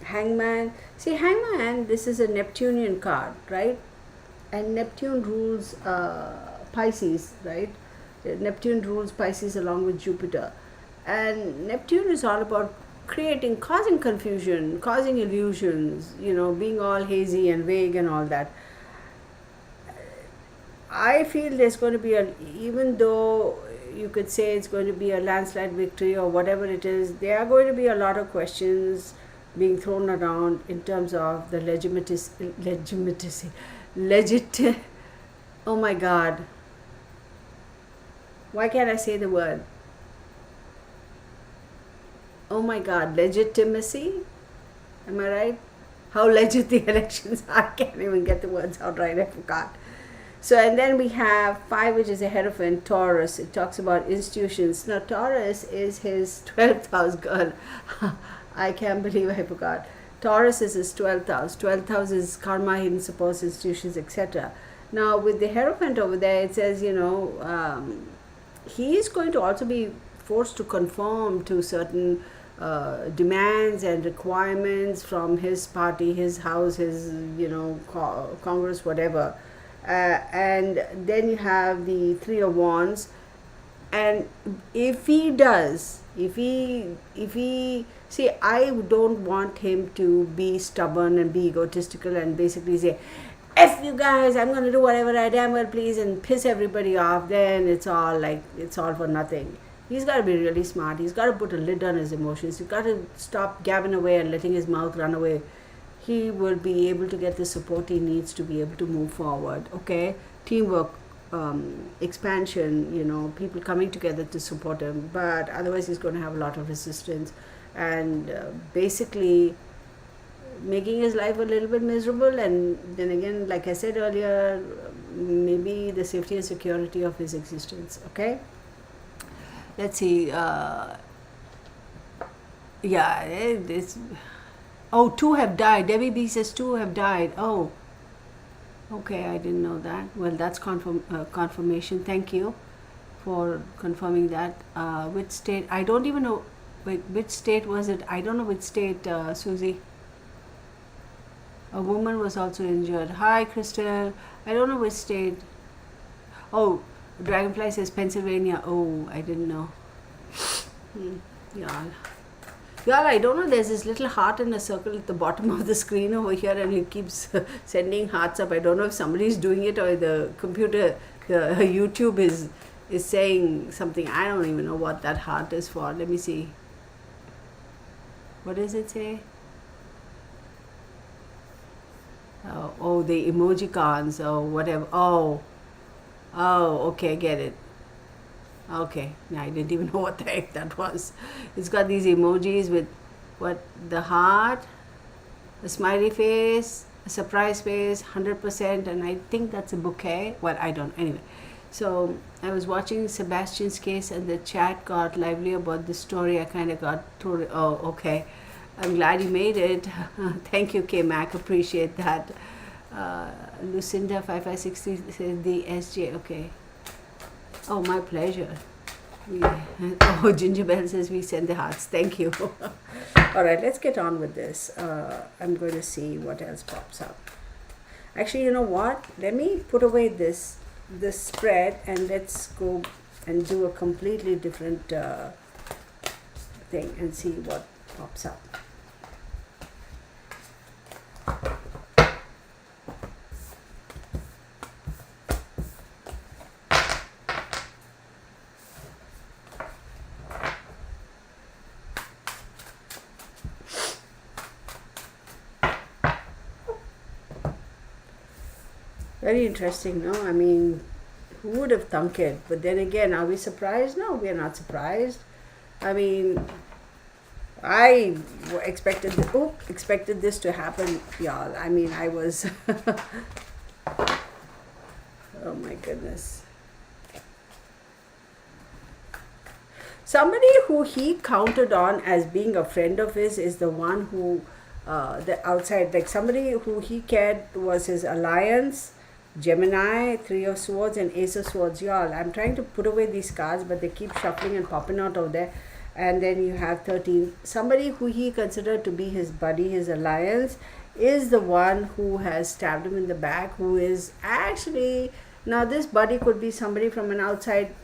[SPEAKER 1] Hangman. See, Hangman, this is a Neptunian card, right? And Neptune rules Pisces, right? Neptune rules Pisces along with Jupiter. And Neptune is all about causing confusion, causing illusions, being all hazy and vague and all that. I feel there's going to be even though you could say it's going to be a landslide victory or whatever it is, there are going to be a lot of questions being thrown around in terms of the oh my God. Why can't I say the word? Oh my God, legitimacy? Am I right? How legit the elections are. I can't even get the words out right, I forgot. So, and then we have 5, which is a Hierophant, Taurus. It talks about institutions. Now, Taurus is his 12th house, girl. I can't believe I forgot. Taurus is his 12th house. 12th house is karma, hidden supports, institutions, etc. Now, with the Hierophant over there, it says, he is going to also be forced to conform to certain demands and requirements from his party, his house, his, Congress, whatever. And then you have the 3 of Wands. And if he see, I don't want him to be stubborn and be egotistical and basically say, F you guys, I'm going to do whatever I damn well please and piss everybody off. Then it's all for nothing. He's got to be really smart. He's got to put a lid on his emotions. He's got to stop gabbing away and letting his mouth run away. He will be able to get the support he needs to be able to move forward. Okay? Teamwork, expansion, people coming together to support him. But otherwise he's going to have a lot of resistance and basically making his life a little bit miserable. And then again, like I said earlier, maybe the safety and security of his existence. Okay? Let's see. Oh, 2 have died. Debbie B says 2 have died. Oh, okay. I didn't know that. Well, that's confirmation. Thank you for confirming that. Which state? I don't even know. Wait, which state was it? I don't know which state, Susie. A woman was also injured. Hi, Crystal. I don't know which state. Oh, Dragonfly says Pennsylvania. Oh, I didn't know. Y'all, I don't know. There's this little heart in a circle at the bottom of the screen over here, and it keeps sending hearts up. I don't know if somebody's doing it or the computer, YouTube is saying something. I don't even know what that heart is for. Let me see. What does it say? Oh, the emoji cons or whatever. Oh, okay, get it. Okay, yeah, I didn't even know what the heck that was. It's got these emojis with what, the heart, a smiley face, a surprise face, 100%, and I think that's a bouquet. Well, I don't. Anyway, so I was watching Sebastian's case, and the chat got lively about the story. I kind of got through. Oh, okay. I'm glad you made it. Thank you, K Mac. Appreciate that. Lucinda 5560 says the SJ. Okay. Oh, my pleasure. Oh, Ginger Bell says we send the hearts. Thank you. All right, let's get on with this. I'm going to see what else pops up. Actually, you know what? Let me put away this spread, and let's go and do a completely different thing and see what pops up. Very interesting, no? I mean, who would have thunk it? But then again, are we surprised? No, we are not surprised. I mean, I expected this to happen, y'all. I mean, I was oh my goodness. Somebody who he counted on as being a friend of his is the one who the outside, like somebody who he cared was his alliance. Gemini, Three of Swords, and Ace of Swords. Y'all, I'm trying to put away these cards, but they keep shuffling and popping out of there. And then you have 13. Somebody who he considered to be his buddy, his alliance, is the one who has stabbed him in the back, who is actually, now this buddy could be somebody from an outside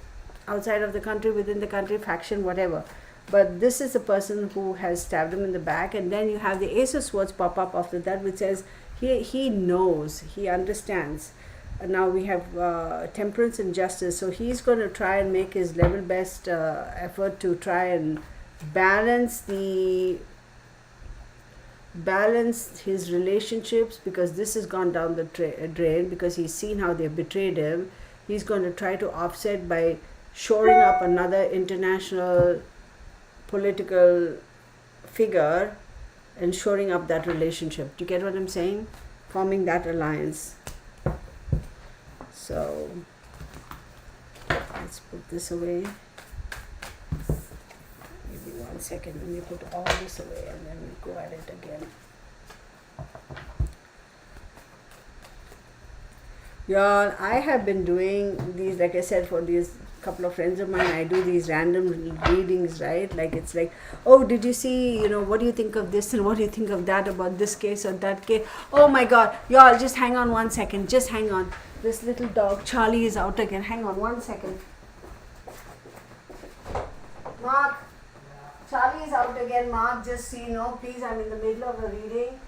[SPEAKER 1] of the country, within the country, faction, whatever. But this is the person who has stabbed him in the back. And then you have the Ace of Swords pop up after that, which says he knows, he understands. Now we have temperance and justice, so he's going to try and make his level best effort to try and balance his relationships, because this has gone down the drain, because he's seen how they betrayed him. He's going to try to offset by shoring up another international political figure and shoring up that relationship. Do you get what I'm saying? Forming that alliance. So let's put this away. Give me 1 second. Let me put all this away and then we'll go at it again. Y'all, I have been doing these, like I said, for these couple of friends of mine. I do these random readings, right? Like it's like, oh, did you see, what do you think of this and what do you think of that about this case or that case? Oh my God, y'all, just hang on 1 second. Just hang on. This little dog, Charlie, is out again. Hang on 1 second. Mark, Charlie is out again. Mark, just so you know, please, I'm in the middle of a reading.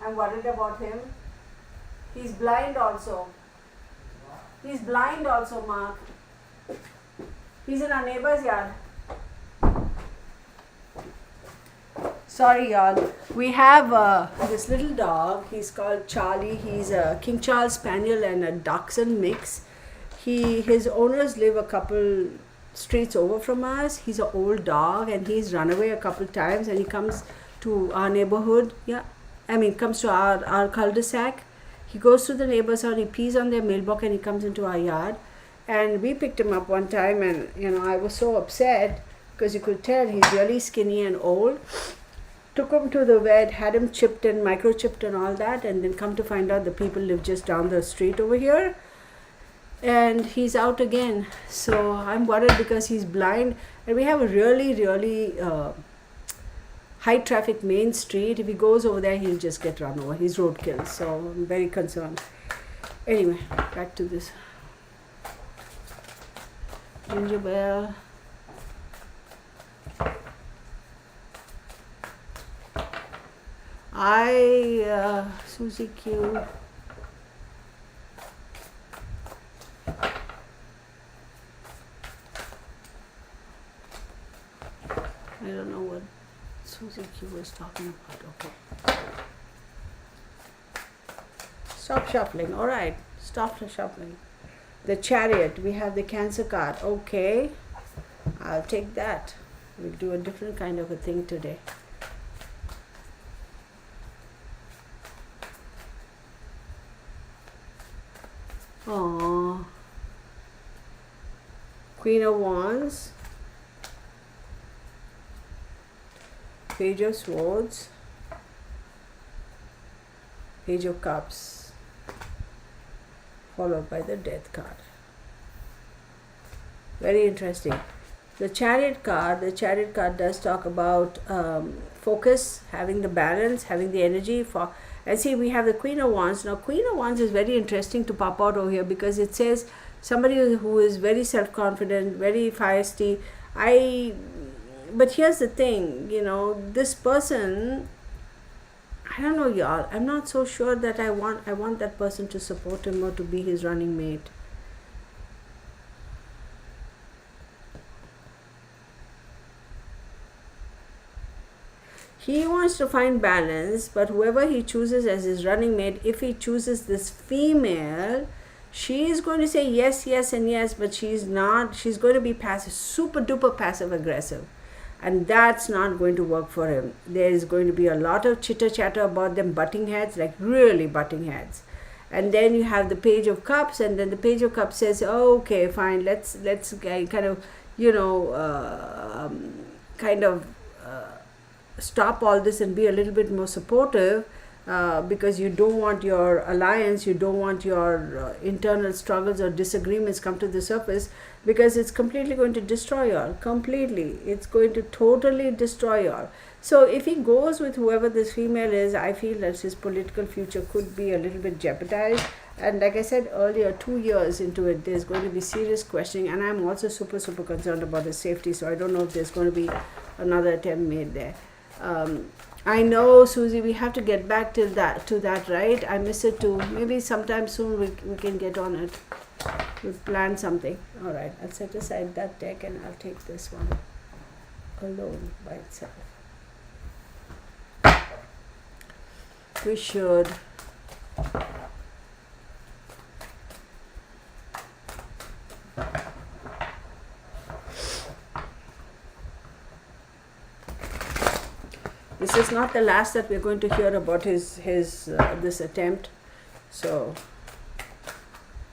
[SPEAKER 1] I'm worried about him. He's blind also. He's blind also, Mark. He's in our neighbor's yard. Sorry, y'all. We have this little dog. He's called Charlie. He's a King Charles Spaniel and a Dachshund mix. His owners live a couple streets over from us. He's an old dog, and he's run away a couple times, and he comes to our neighborhood. Comes to our cul-de-sac. He goes to the neighbor's house, he pees on their mailbox, and he comes into our yard. And we picked him up one time, and I was so upset because you could tell he's really skinny and old. Took him to the vet, had him chipped and microchipped and all that, and then come to find out the people live just down the street over here. And he's out again. So I'm worried because he's blind, and we have a really, really high traffic main street. If he goes over there, he'll just get run over. He's roadkill. So I'm very concerned. Anyway, back to this. Ginger Bell. Susie Q. I don't know what Susie Q was talking about. Okay. Stop shuffling. All right. Stop the shuffling. The Chariot. We have the Cancer card. Okay. I'll take that. We'll do a different kind of a thing today. Oh, Queen of Wands, Page of Swords, Page of Cups, followed by the Death card. Very interesting. The Chariot card does talk about focus, having the balance, having the energy for. And see, we have the Queen of Wands. Now, Queen of Wands is very interesting to pop out over here because it says somebody who is very self-confident, very feisty. But here's the thing, this person, I don't know, y'all. I'm not so sure that I want that person to support him or to be his running mate. He wants to find balance, but whoever he chooses as his running mate, if he chooses this female, she is going to say yes, yes, and yes, but she's not. She's going to be passive, super duper passive aggressive. And that's not going to work for him. There is going to be a lot of chitter chatter about them butting heads, like really butting heads. And then you have the Page of Cups, and then the Page of Cups says, oh, okay, fine, let's kind of, stop all this and be a little bit more supportive, because you don't want your alliance, you don't want your internal struggles or disagreements come to the surface, because it's completely going to destroy you all. Completely. It's going to totally destroy you all. So if he goes with whoever this female is, I feel that his political future could be a little bit jeopardized. And like I said earlier, 2 years into it, there's going to be serious questioning. And I'm also super, super concerned about his safety. So I don't know if there's going to be another attempt made there. I know, Susie, we have to get back to that, right? I miss it too. Maybe sometime soon we can get on it. We'll plan something. All right, I'll set aside that deck and I'll take this one alone by itself. We should. This is not the last that we're going to hear about his this attempt. So,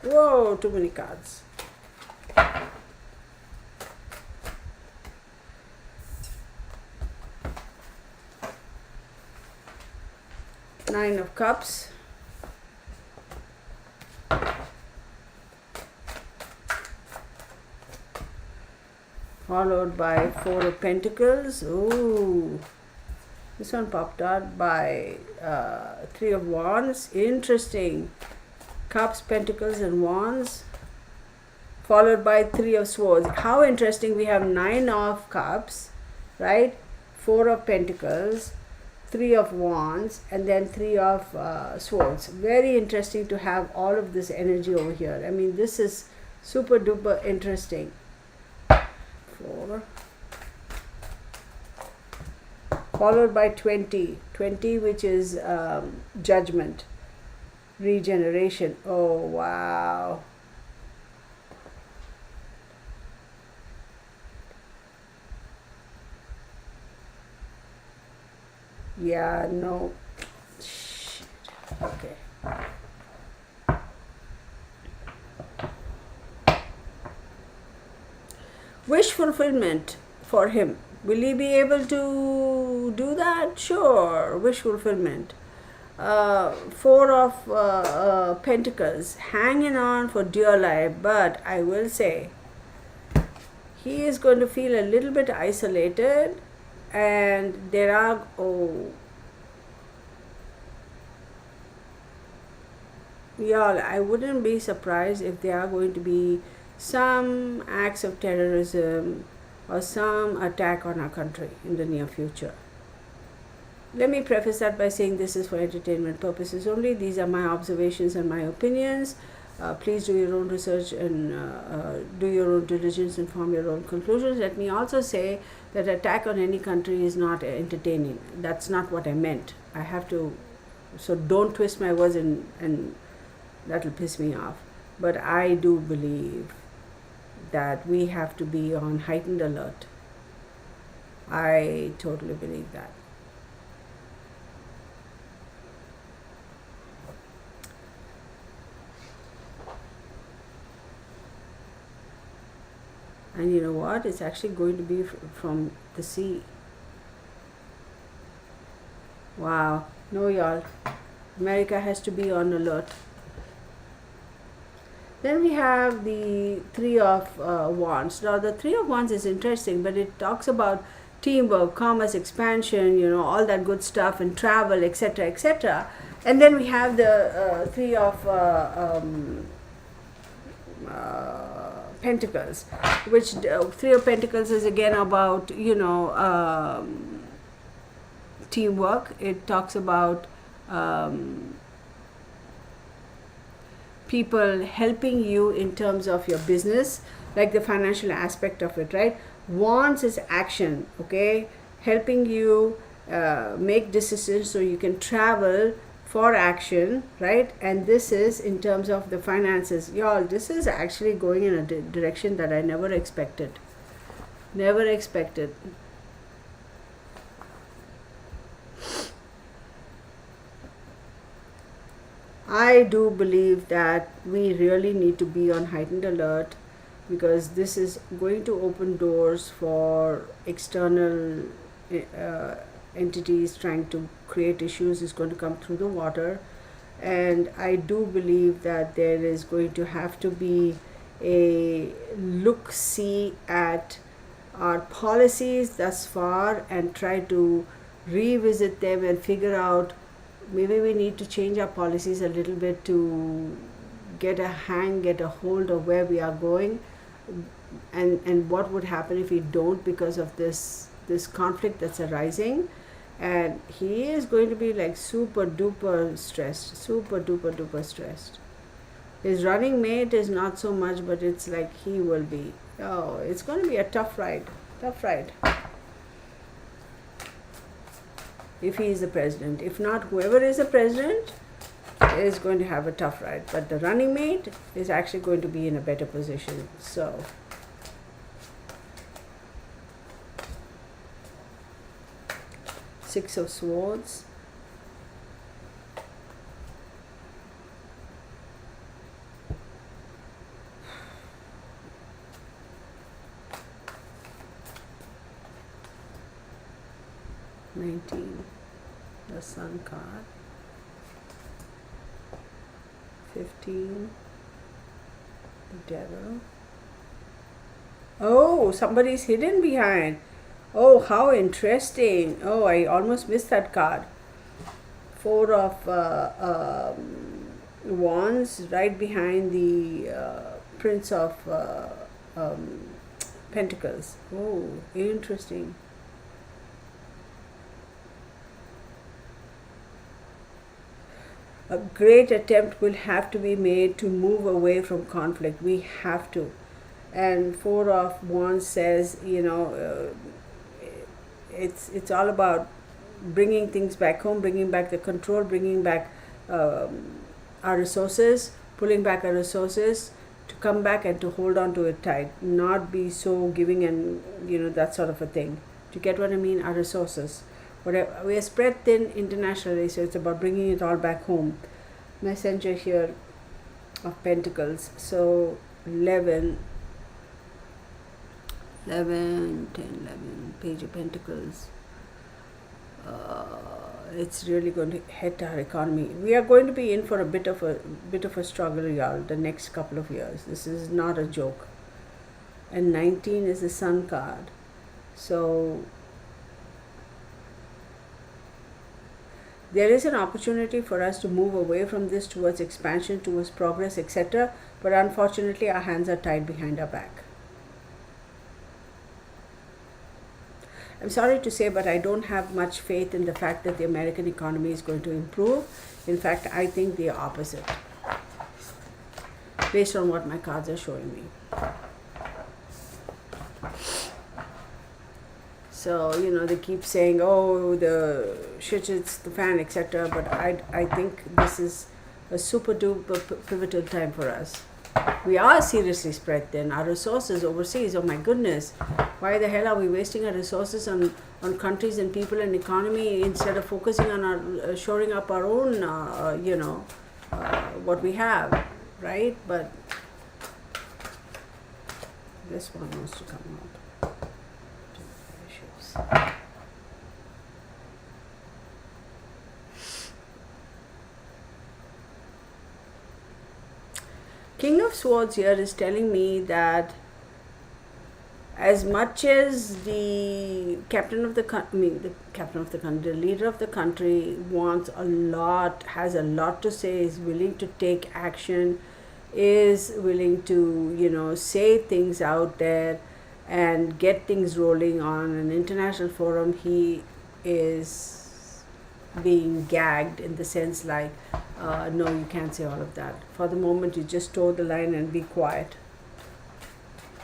[SPEAKER 1] whoa, too many cards. Nine of Cups. Followed by Four of Pentacles. Ooh. This one popped out by Three of Wands. Interesting. Cups, Pentacles, and Wands. Followed by Three of Swords. How interesting. We have Nine of Cups, right? Four of Pentacles, Three of Wands, and then Three of Swords. Very interesting to have all of this energy over here. I mean, this is super duper interesting. Four. Followed by 20, which is judgment, regeneration. Oh, wow. Yeah, no. Shit. Okay. Wish fulfillment for him. Will he be able to do that? Sure. Wish fulfillment. Four of Pentacles, hanging on for dear life, but I will say he is going to feel a little bit isolated, and there are, y'all, I wouldn't be surprised if there are going to be some acts of terrorism or some attack on our country in the near future. Let me preface that by saying this is for entertainment purposes only. These are my observations and my opinions. Please do your own research and do your own diligence and form your own conclusions. Let me also say that attack on any country is not entertaining. That's not what I meant. I have to, so don't twist my words and that'll piss me off. But I do believe that we have to be on heightened alert. I totally believe that. And you know what? It's actually going to be from the sea. Wow. No, y'all. America has to be on alert. Then we have the Three of Wands. Now, the Three of Wands is interesting, but it talks about teamwork, commerce, expansion, all that good stuff, and travel, etc., etc. And then we have the Three of Pentacles, which Three of Pentacles is again about teamwork. It talks about people helping you in terms of your business, like the financial aspect of it, right? Wands is action, okay, helping you make decisions so you can travel for action, right? And this is in terms of the finances. Y'all, this is actually going in a direction that I never expected. I do believe that we really need to be on heightened alert, because this is going to open doors for external entities trying to create issues. Is going to come through the water. And I do believe that there is going to have to be a look-see at our policies thus far and try to revisit them and figure out, maybe we need to change our policies a little bit to get a hold of where we are going, and what would happen if we don't, because of this conflict that's arising. And he is going to be like super duper stressed. His running mate is not so much, but it's like he will be. Oh, it's going to be a tough ride. If he is the president. If not, whoever is the president is going to have a tough ride. But the running mate is actually going to be in a better position. So, Six of Swords. The Sun card. 15, the Devil. Oh, somebody's hidden behind. Oh, how interesting. Oh, I almost missed that card. Four of Wands, right behind the Prince of Pentacles. Oh, interesting. A great attempt will have to be made to move away from conflict. We have to. And Four of Wands says, it's all about bringing things back home, bringing back the control, bringing back our resources, pulling back our resources to come back and to hold on to it tight, not be so giving and that sort of a thing. Do you get what I mean? Our resources. Whatever, we are spread thin internationally, so it's about bringing it all back home. Messenger here of Pentacles. So 11, 10, 11, Page of Pentacles. It's really going to hit our economy. We are going to be in for a bit of a struggle, y'all, the next couple of years. This is not a joke. And 19 is the Sun card. So there is an opportunity for us to move away from this towards expansion, towards progress, etc. But unfortunately, our hands are tied behind our back. I'm sorry to say, but I don't have much faith in the fact that the American economy is going to improve. In fact, I think the opposite, based on what my cards are showing me. So, they keep saying, oh, the shit hits the fan, etc. But I think this is a super duper pivotal time for us. We are seriously spread thin. Our resources overseas, oh my goodness, why the hell are we wasting our resources on countries and people and economy instead of focusing on our shoring up our own, what we have, right? But this one wants to come out. Issues. King of Swords here is telling me that as much as the captain of the the leader of the country wants a lot, has a lot to say, is willing to take action, is willing to, say things out there and get things rolling on an international forum, he is being gagged in the sense like, no, you can't say all of that. For the moment, you just toe the line and be quiet.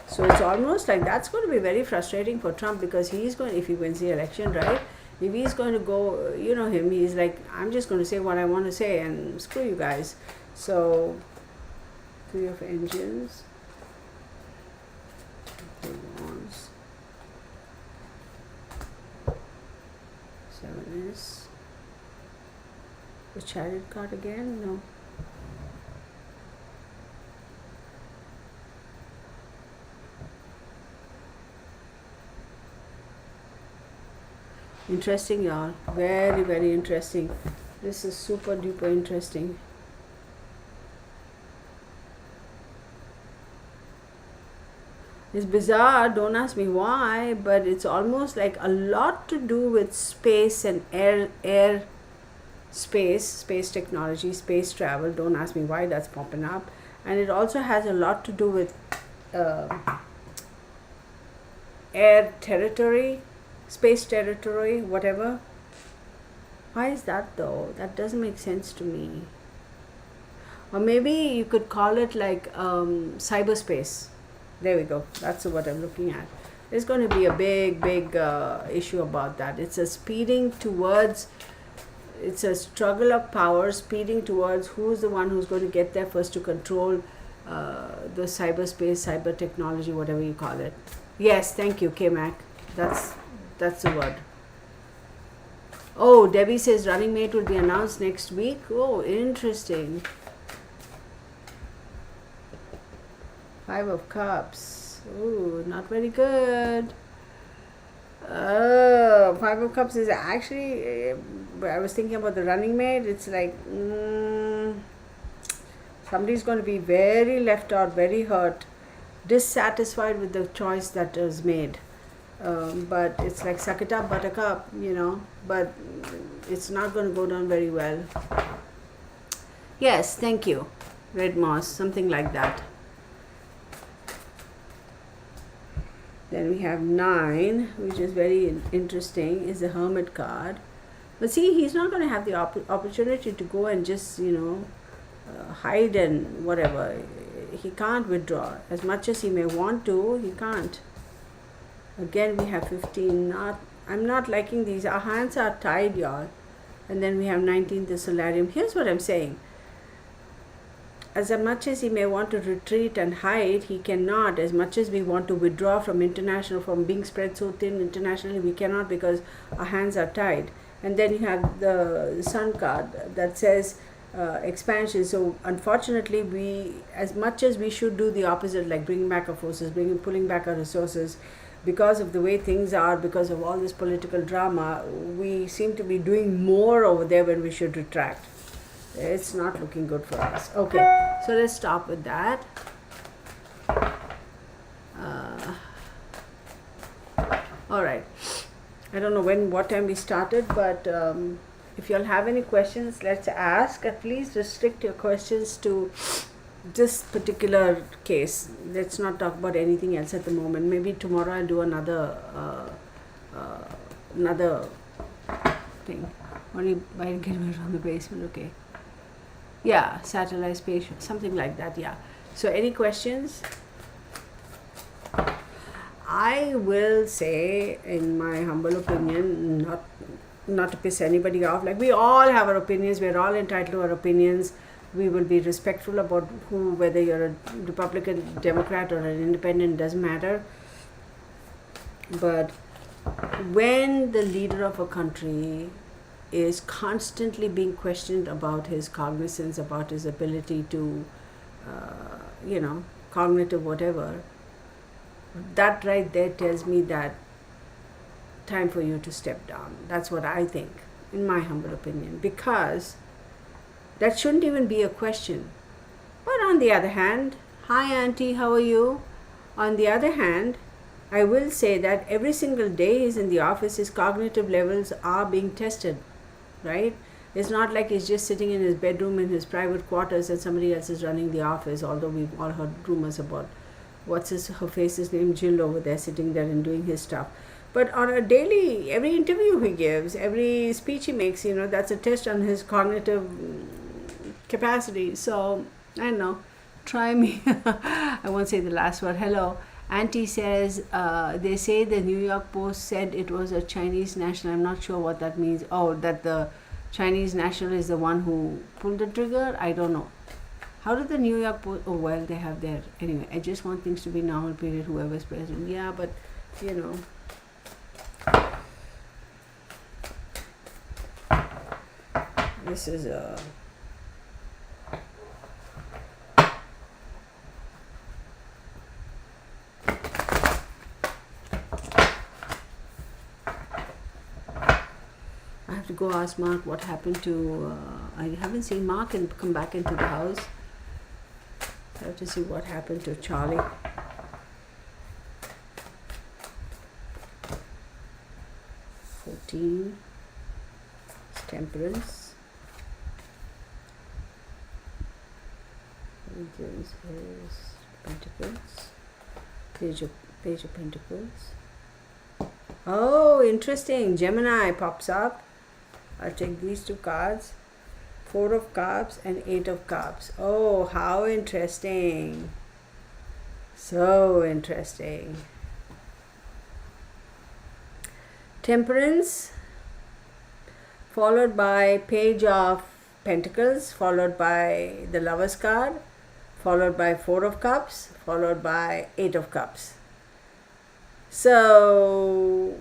[SPEAKER 1] So it's almost like that's going to be very frustrating for Trump, because he's going, if he wins the election, right, if he's going to go, he's like, I'm just going to say what I want to say and screw you guys. So 3 of Engines, 3 Wands, 7 is the Chariot card again. No, interesting, y'all. Very, very interesting. This is super duper interesting. It's bizarre, don't ask me why, but it's almost like a lot to do with space and air space technology, space travel. Don't ask me why that's popping up. And it also has a lot to do with air territory, space territory, whatever. Why is that though? That doesn't make sense to me. Or maybe you could call it like cyberspace. There we go. That's what I'm looking at. There's going to be a big issue about that. It's a speeding towards, it's a struggle of power speeding towards who's the one who's going to get there first to control the cyberspace, cyber technology, whatever you call it. Yes, thank you, K-Mac. That's the word. Oh, Debbie says running mate will be announced next week. Oh, interesting. 5 of Cups. Ooh, not very good. 5 of Cups is actually, I was thinking about the running mate. It's like, somebody's going to be very left out, very hurt, dissatisfied with the choice that was made. But it's like, suck it up, buttercup, but it's not going to go down very well. Yes, thank you, Red Moss, something like that. Then we have 9, which is very interesting, is the Hermit card. But see, he's not going to have the opportunity to go and just, hide and whatever. He can't withdraw. As much as he may want to, he can't. Again, we have 15. I'm not liking these. Our hands are tied, y'all. And then we have 19, the Solarium. Here's what I'm saying. As much as he may want to retreat and hide, he cannot. As much as we want to withdraw from international, from being spread so thin internationally, we cannot, because our hands are tied. And then you have the Sun card that says expansion. So unfortunately, we, as much as we should do the opposite, like bringing back our forces, pulling back our resources, because of the way things are, because of all this political drama, we seem to be doing more over there when we should retract. It's not looking good for us. Okay, so let's stop with that. All right. I don't know what time we started, but if you all have any questions, let's ask. Please restrict your questions to this particular case. Let's not talk about anything else at the moment. Maybe tomorrow I'll do another thing. Only by getting from the basement. Okay. Yeah, satellite space, something like that. Yeah. So any questions? I will say, in my humble opinion, not to piss anybody off, like we all have our opinions, we're all entitled to our opinions, We will be respectful about whether you're a Republican, Democrat, or an independent, doesn't matter. But when the leader of a country is constantly being questioned about his cognizance, about his ability to, cognitive whatever, that right there tells me that time for you to step down. That's what I think, in my humble opinion, because that shouldn't even be a question. But on the other hand, hi auntie, how are you? On the other hand, I will say that every single day he's in the office, his cognitive levels are being tested, right? It's not like he's just sitting in his bedroom in his private quarters and somebody else is running the office, although we've all heard rumors about her face's name, Jill, over there sitting there and doing his stuff. But on a daily, every interview he gives, every speech he makes, that's a test on his cognitive capacity. So, I don't know, try me. I won't say the last word. Hello. Auntie says, they say the New York Post said it was a Chinese national. I'm not sure what that means. Oh, that the Chinese national is the one who pulled the trigger? I don't know. How did the New York Post... Oh, well, they have their... Anyway, I just want things to be normal, period, whoever's president. Yeah, but, this is a... I have to go ask Mark what happened to... I haven't seen Mark and come back into the house. I have to see what happened to Charlie. It's Temperance. This is Pentacles. Page of Pentacles. Oh, interesting. Gemini pops up. I'll take these two cards. 4 of Cups and 8 of Cups. Oh, how interesting. So interesting. Temperance, followed by Page of Pentacles, followed by the Lover's card, followed by 4 of Cups, followed by 8 of Cups. So,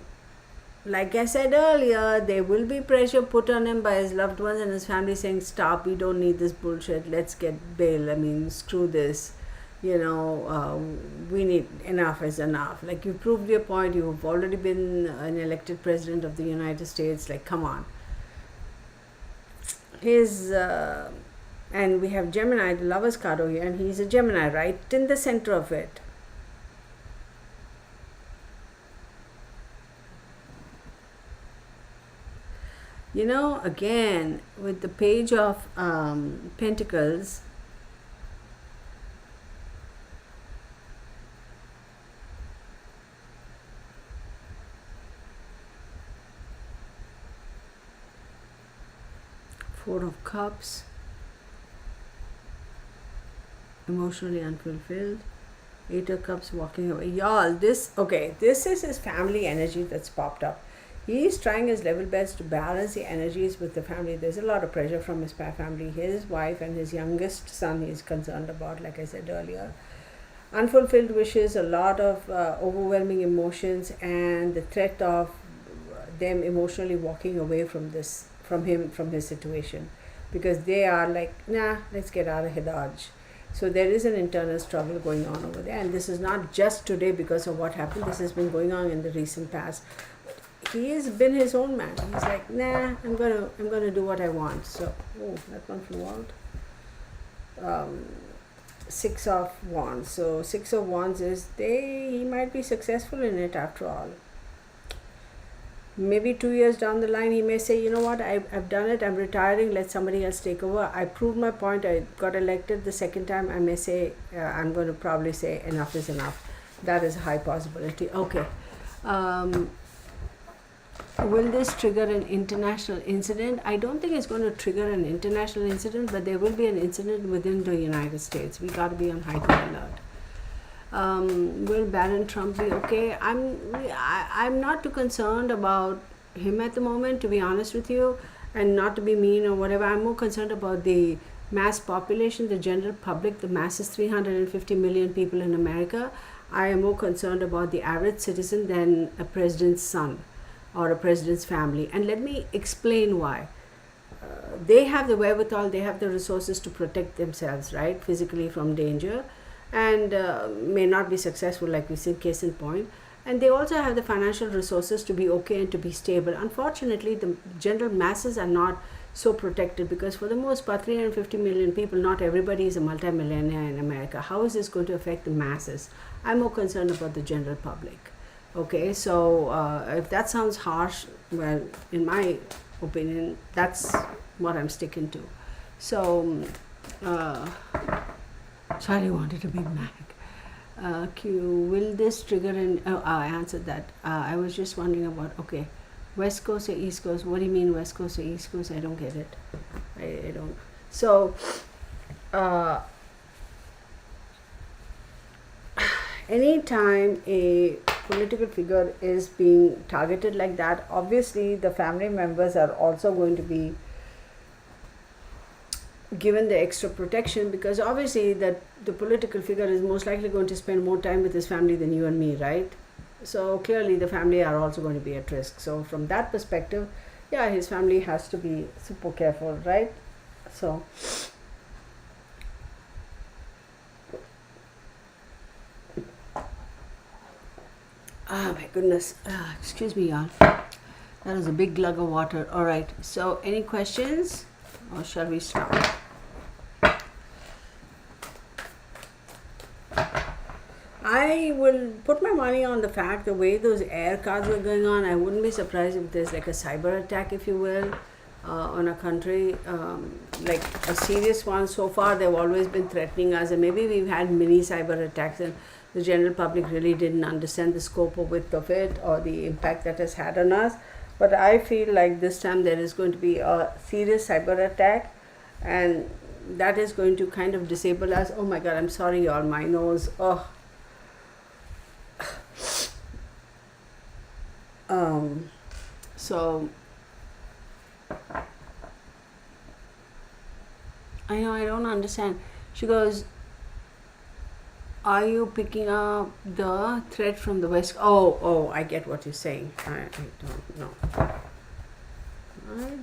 [SPEAKER 1] like I said earlier, there will be pressure put on him by his loved ones and his family saying, stop, we don't need this bullshit, let's get bail, screw this, we need, enough is enough. Like, you proved your point, you've already been an elected president of the United States, like, come on. And we have Gemini, the Lover's card over here, and he's a Gemini, right in the center of it. Again, with the Page of Pentacles, Four of Cups, emotionally unfulfilled, 8 of Cups, walking away. Y'all, this is his family energy that's popped up. He's trying his level best to balance the energies with the family. There's a lot of pressure from his family. His wife and his youngest son he's concerned about, like I said earlier. Unfulfilled wishes, a lot of overwhelming emotions, and the threat of them emotionally walking away from his situation. Because they are like, nah, let's get out of here, Dodge. So there is an internal struggle going on over there. And this is not just today because of what happened. This has been going on in the recent past. He has been his own man. He's like, nah, I'm gonna do what I want. So, oh, that one flew out. 6 of Wands. So 6 of Wands is he might be successful in it after all. Maybe 2 years down the line, he may say, you know what, I've done it. I'm retiring. Let somebody else take over. I proved my point. I got elected the second time. I may say, I'm going to probably say enough is enough. That is a high possibility. Okay. Will this trigger an international incident? I don't think it's going to trigger an international incident, but there will be an incident within the United States. We got to be on heightened alert. Will Barron Trump be okay? I'm not too concerned about him at the moment, to be honest with you, and not to be mean or whatever. I'm more concerned about the mass population, the general public, the mass is 350 million people in America. I am more concerned about the average citizen than a president's son or a president's family. And let me explain why. They have the wherewithal, they have the resources to protect themselves, right, physically from danger, and may not be successful, like we said, case in point. And they also have the financial resources to be okay and to be stable. Unfortunately, the general masses are not so protected, because for the most part, 350 million people, not everybody is a multimillionaire in America. How is this going to affect the masses? I'm more concerned about the general public. Okay, so if that sounds harsh, well, in my opinion, that's what I'm sticking to. So, Charlie wanted a Big Mac. Q, will this trigger an... Oh, I answered that. I was just wondering about, okay, West Coast or East Coast? What do you mean West Coast or East Coast? I don't get it. I don't. So, anytime a political figure is being targeted like that, obviously the family members are also going to be given the extra protection, because obviously that the political figure is most likely going to spend more time with his family than you and me, right? So clearly the family are also going to be at risk. So from that perspective, yeah, his family has to be super careful, right? So my goodness, excuse me, y'all, that was a big glug of water. All right, so any questions, or shall we start? I will put my money on the fact, the way those air cards were going on, I wouldn't be surprised if there's like a cyber attack, if you will, on a country, like a serious one. So far they've always been threatening us, and maybe we've had mini cyber attacks and the general public really didn't understand the scope or width of it or the impact that has had on us. But I feel like this time there is going to be a serious cyber attack, and that is going to kind of disable us. Oh my God, I'm sorry y'all, my nose, oh. So I know, I don't understand. She goes, are you picking up the thread from the west? Oh, I get what you're saying. I don't know. I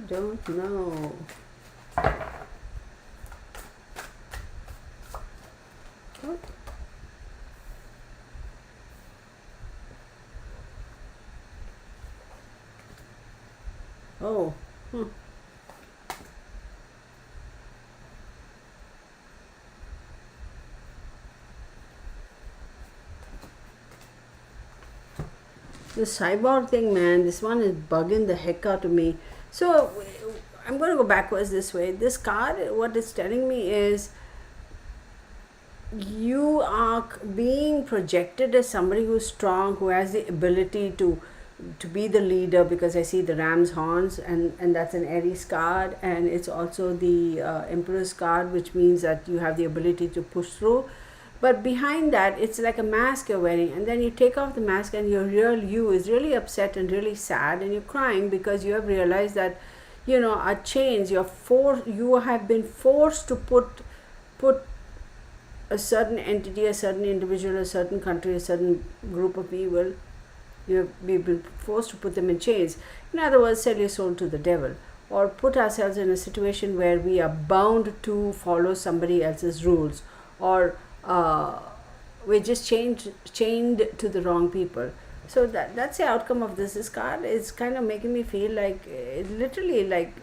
[SPEAKER 1] don't know. Oh. The cyborg thing, man, this one is bugging the heck out of me. So I'm going to go backwards this way. This card, what it's telling me is you are being projected as somebody who's strong, who has the ability to be the leader, because I see the ram's horns, and that's an Aries card, and it's also the Emperor's card, which means that you have the ability to push through. But behind that, it's like a mask you're wearing, and then you take off the mask and your real you is really upset and really sad, and you're crying because you have realized that, you know, a change, you have been forced to put a certain entity, a certain individual, a certain country, a certain group of people, we've been forced to put them in chains. In other words, sell your soul to the devil, or put ourselves in a situation where we are bound to follow somebody else's rules, or we're just chained to the wrong people. So that's the outcome of this. This card is kind of making me feel like, literally, like,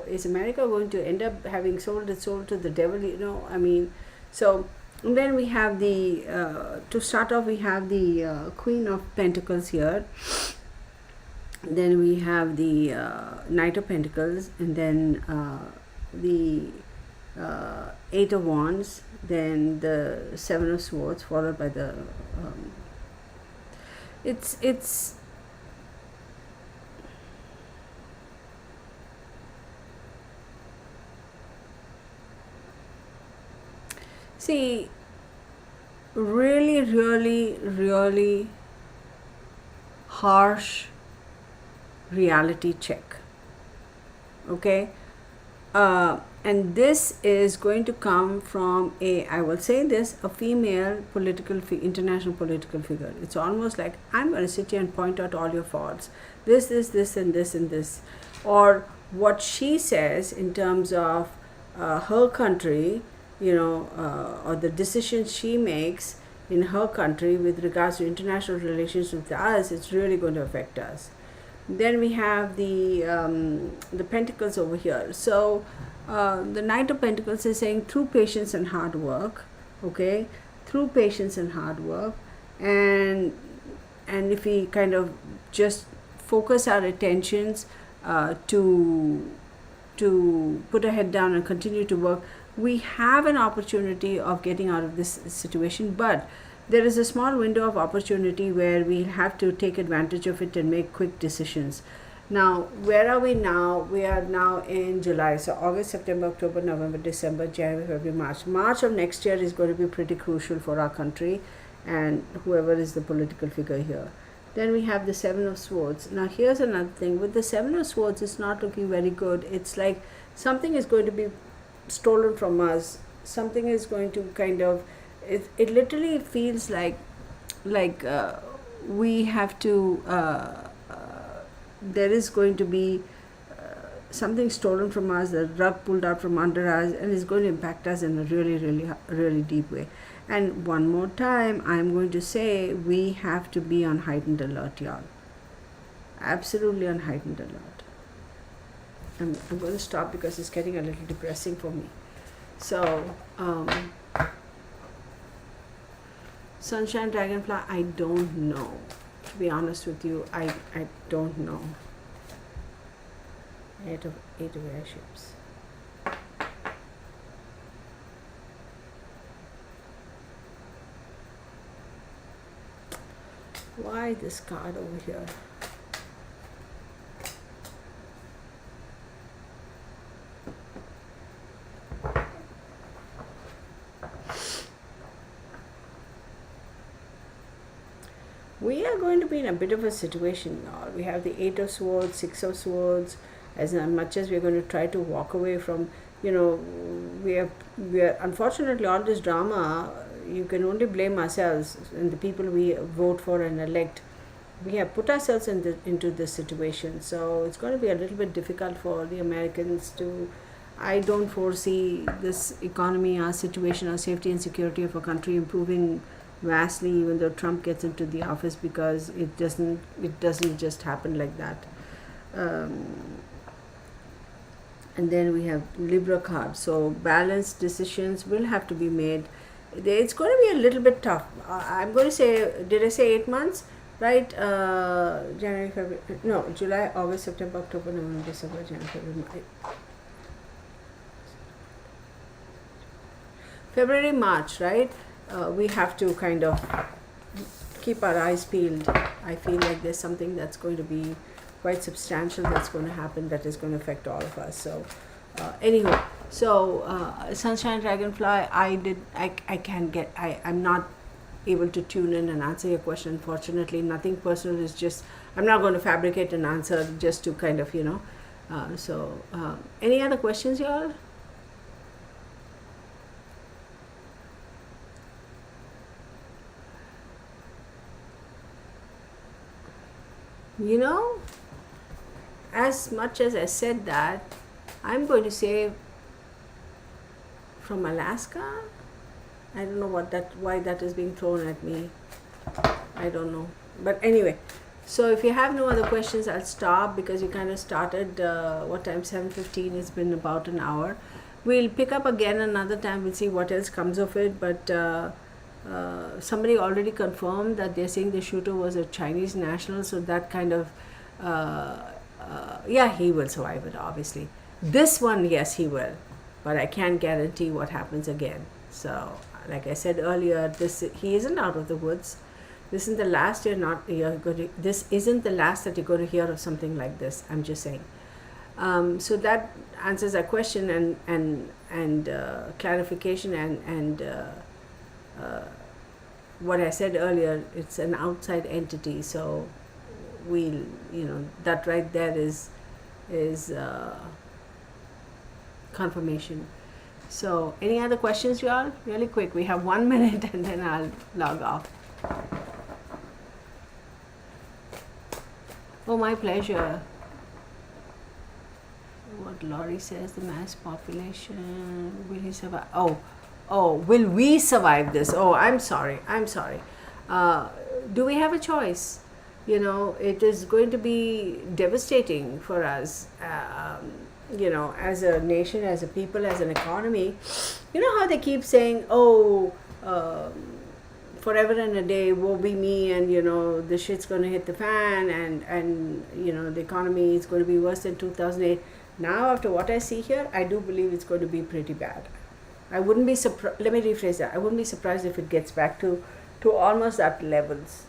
[SPEAKER 1] is America going to end up having sold its soul to the devil? You know, I mean, so. And then we have the, to start off, we have the Queen of Pentacles here. Then we have the Knight of Pentacles, and then the Eight of Wands, then the Seven of Swords, followed by the, it's see, really harsh reality check. Okay, and this is going to come from I will say this, a female international political figure. It's almost like, I'm going to sit here and point out all your faults, this, and this, and this. Or what she says in terms of her country, or the decisions she makes in her country with regards to international relations with us, it's really going to affect us. Then we have the Pentacles over here. So the Knight of Pentacles is saying through patience and hard work, okay, through patience and hard work, and if we kind of just focus our attentions to put our head down and continue to work, we have an opportunity of getting out of this situation. But there is a small window of opportunity where we have to take advantage of it and make quick decisions. Now, where are we now? We are now in July. So August, September, October, November, December, January, February, March. March of next year is going to be pretty crucial for our country and whoever is the political figure here. Then we have the Seven of Swords. Now, here's another thing. With the Seven of Swords, it's not looking very good. It's like something is going to be stolen from us. Something is going to kind of, it literally feels like we have to, there is going to be something stolen from us, the rug pulled out from under us, and it's going to impact us in a really, really, really deep way. And one more time, I'm going to say we have to be on heightened alert, y'all. Absolutely on heightened alert. I'm going to stop because it's getting a little depressing for me. So, Sunshine Dragonfly, I don't know. To be honest with you, I don't know. Eight of airships. Why this card over here? We are going to be in a bit of a situation, y'all. We have the Eight of Swords, Six of Swords. As much as we're going to try to walk away from, we are unfortunately, all this drama, you can only blame ourselves and the people we vote for and elect. We have put ourselves into this situation. So it's going to be a little bit difficult for the Americans to, I don't foresee this economy, our situation, our safety and security of our country improving vastly even though Trump gets into the office, because it doesn't just happen like that. And then we have Libra card. So balanced decisions will have to be made. It's going to be a little bit tough. I'm going to say, did I say 8 months? Right? January, February, no, July, August, September, October, November, December, January, February, February, March, right? We have to kind of keep our eyes peeled. I feel like there's something that's going to be quite substantial that's going to happen that is going to affect all of us. So anyway, so Sunshine Dragonfly, I'm not able to tune in and answer your question, unfortunately. Nothing personal, is just, I'm not going to fabricate an answer just to kind of, any other questions, y'all? As much as I said that, I'm going to say from Alaska. I don't know why that is being thrown at me. I don't know. But anyway, so if you have no other questions, I'll stop because you kind of started, what time? 7:15. It's been about an hour. We'll pick up again another time. We'll see what else comes of it. But somebody already confirmed that they're saying the shooter was a Chinese national. So that kind of, he will survive it, obviously. This one, yes, he will. But I can't guarantee what happens again. So, like I said earlier, he isn't out of the woods. This isn't the last this isn't the last that you're going to hear of something like this. I'm just saying. So that answers that question and clarification and what I said earlier. It's an outside entity, so that right there is confirmation. So any other questions, y'all? Really quick, we have 1 minute and then I'll log off. Oh, my pleasure. What Laurie says, the mass population, will he survive? Will we survive this? Oh, I'm sorry. Do we have a choice? You know, it is going to be devastating for us, you know, as a nation, as a people, as an economy. You know how they keep saying, forever and a day, woe be me, and you know, the shit's going to hit the fan, and you know, the economy is going to be worse than 2008. Now, after what I see here, I do believe it's going to be pretty bad. I wouldn't be surprised. Let me rephrase that. I wouldn't be surprised if it gets back to almost that levels.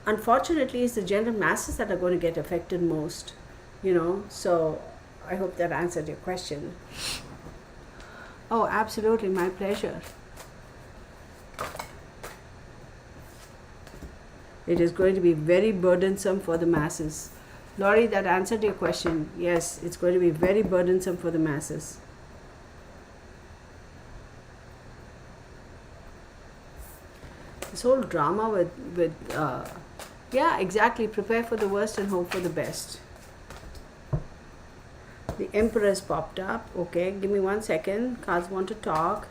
[SPEAKER 1] Unfortunately, it's the general masses that are going to get affected most, you know. So I hope that answered your question. Oh, absolutely, my pleasure. It is going to be very burdensome for the masses. Laurie, that answered your question. Yes, it's going to be very burdensome for the masses. This whole drama with yeah, exactly, prepare for the worst and hope for the best. The Empress popped up. Okay, give me 1 second. Cards want to talk.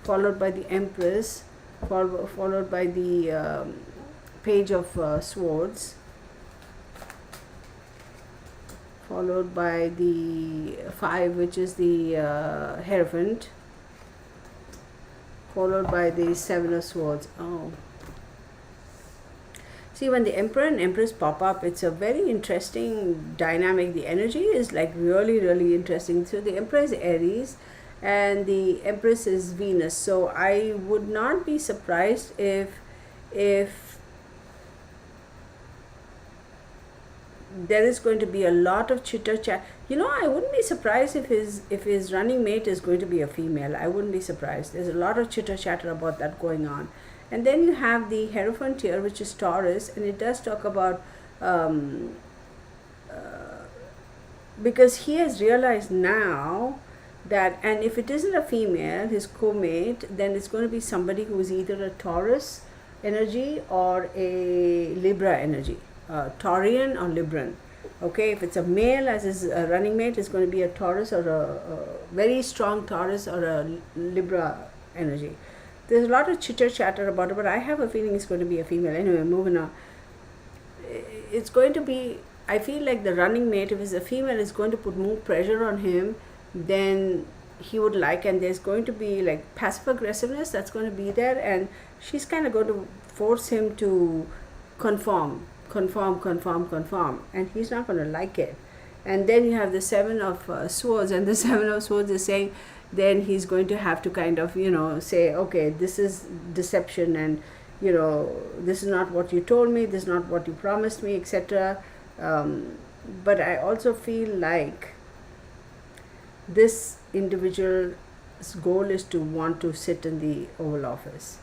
[SPEAKER 1] Followed by the Empress, followed by the Page of Swords, followed by the 5, which is the Hierophant, followed by the 7 of Swords. Oh, see, when the Emperor and Empress pop up, it's a very interesting dynamic. The energy is like really interesting. So the Emperor is Aries and the Empress is Venus. So I would not be surprised if there is going to be a lot of chitter chat. You know, I wouldn't be surprised if his running mate is going to be a female. I wouldn't be surprised. There's a lot of chitter chatter about that going on. And then you have the Hierophant here, which is Taurus, and it does talk about because he has realized now that, and if it isn't a female, his co-mate, then it's going to be somebody who is either a Taurus energy or a Libra energy. Taurian or Libran. Okay, if it's a male as his running mate, it's going to be a Taurus or a very strong Taurus or a Libra energy. There's a lot of chitter chatter about it, but I have a feeling it's going to be a female. Anyway, moving on. It's going to be, I feel like the running mate, if it's a female, is going to put more pressure on him than he would like, and there's going to be like passive aggressiveness that's going to be there, and she's kind of going to force him to conform, and he's not going to like it. And then you have the 7 of Swords, and the 7 of Swords is saying then he's going to have to kind of, you know, say, okay, this is deception, and you know, this is not what you told me, this is not what you promised me, etc. But I also feel like this individual's goal is to want to sit in the Oval Office.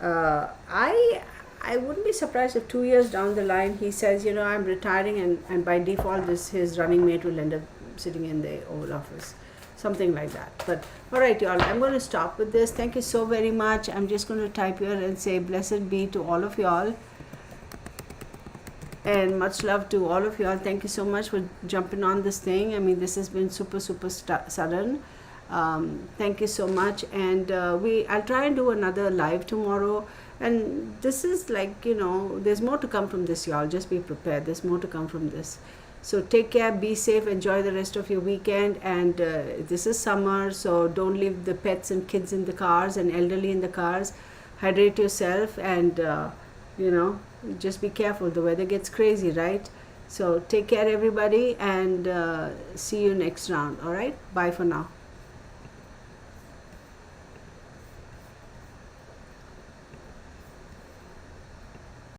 [SPEAKER 1] I wouldn't be surprised if 2 years down the line he says, you know, I'm retiring, and by default his running mate will end up sitting in the Oval Office. Something like that. But all right, y'all, I'm going to stop with this. Thank you so very much. I'm just going to type here and say blessed be to all of y'all, and much love to all of y'all. Thank you so much for jumping on this thing. I mean, this has been super sudden. Thank you so much, and I'll try and do another live tomorrow. And this is like, you know, there's more to come from this, y'all. Just be prepared. There's more to come from this. So take care, be safe, enjoy the rest of your weekend. And this is summer, so don't leave the pets and kids in the cars and elderly in the cars. Hydrate yourself, and you know, just be careful. The weather gets crazy, right? So take care, everybody, and see you next round. All right, bye for now.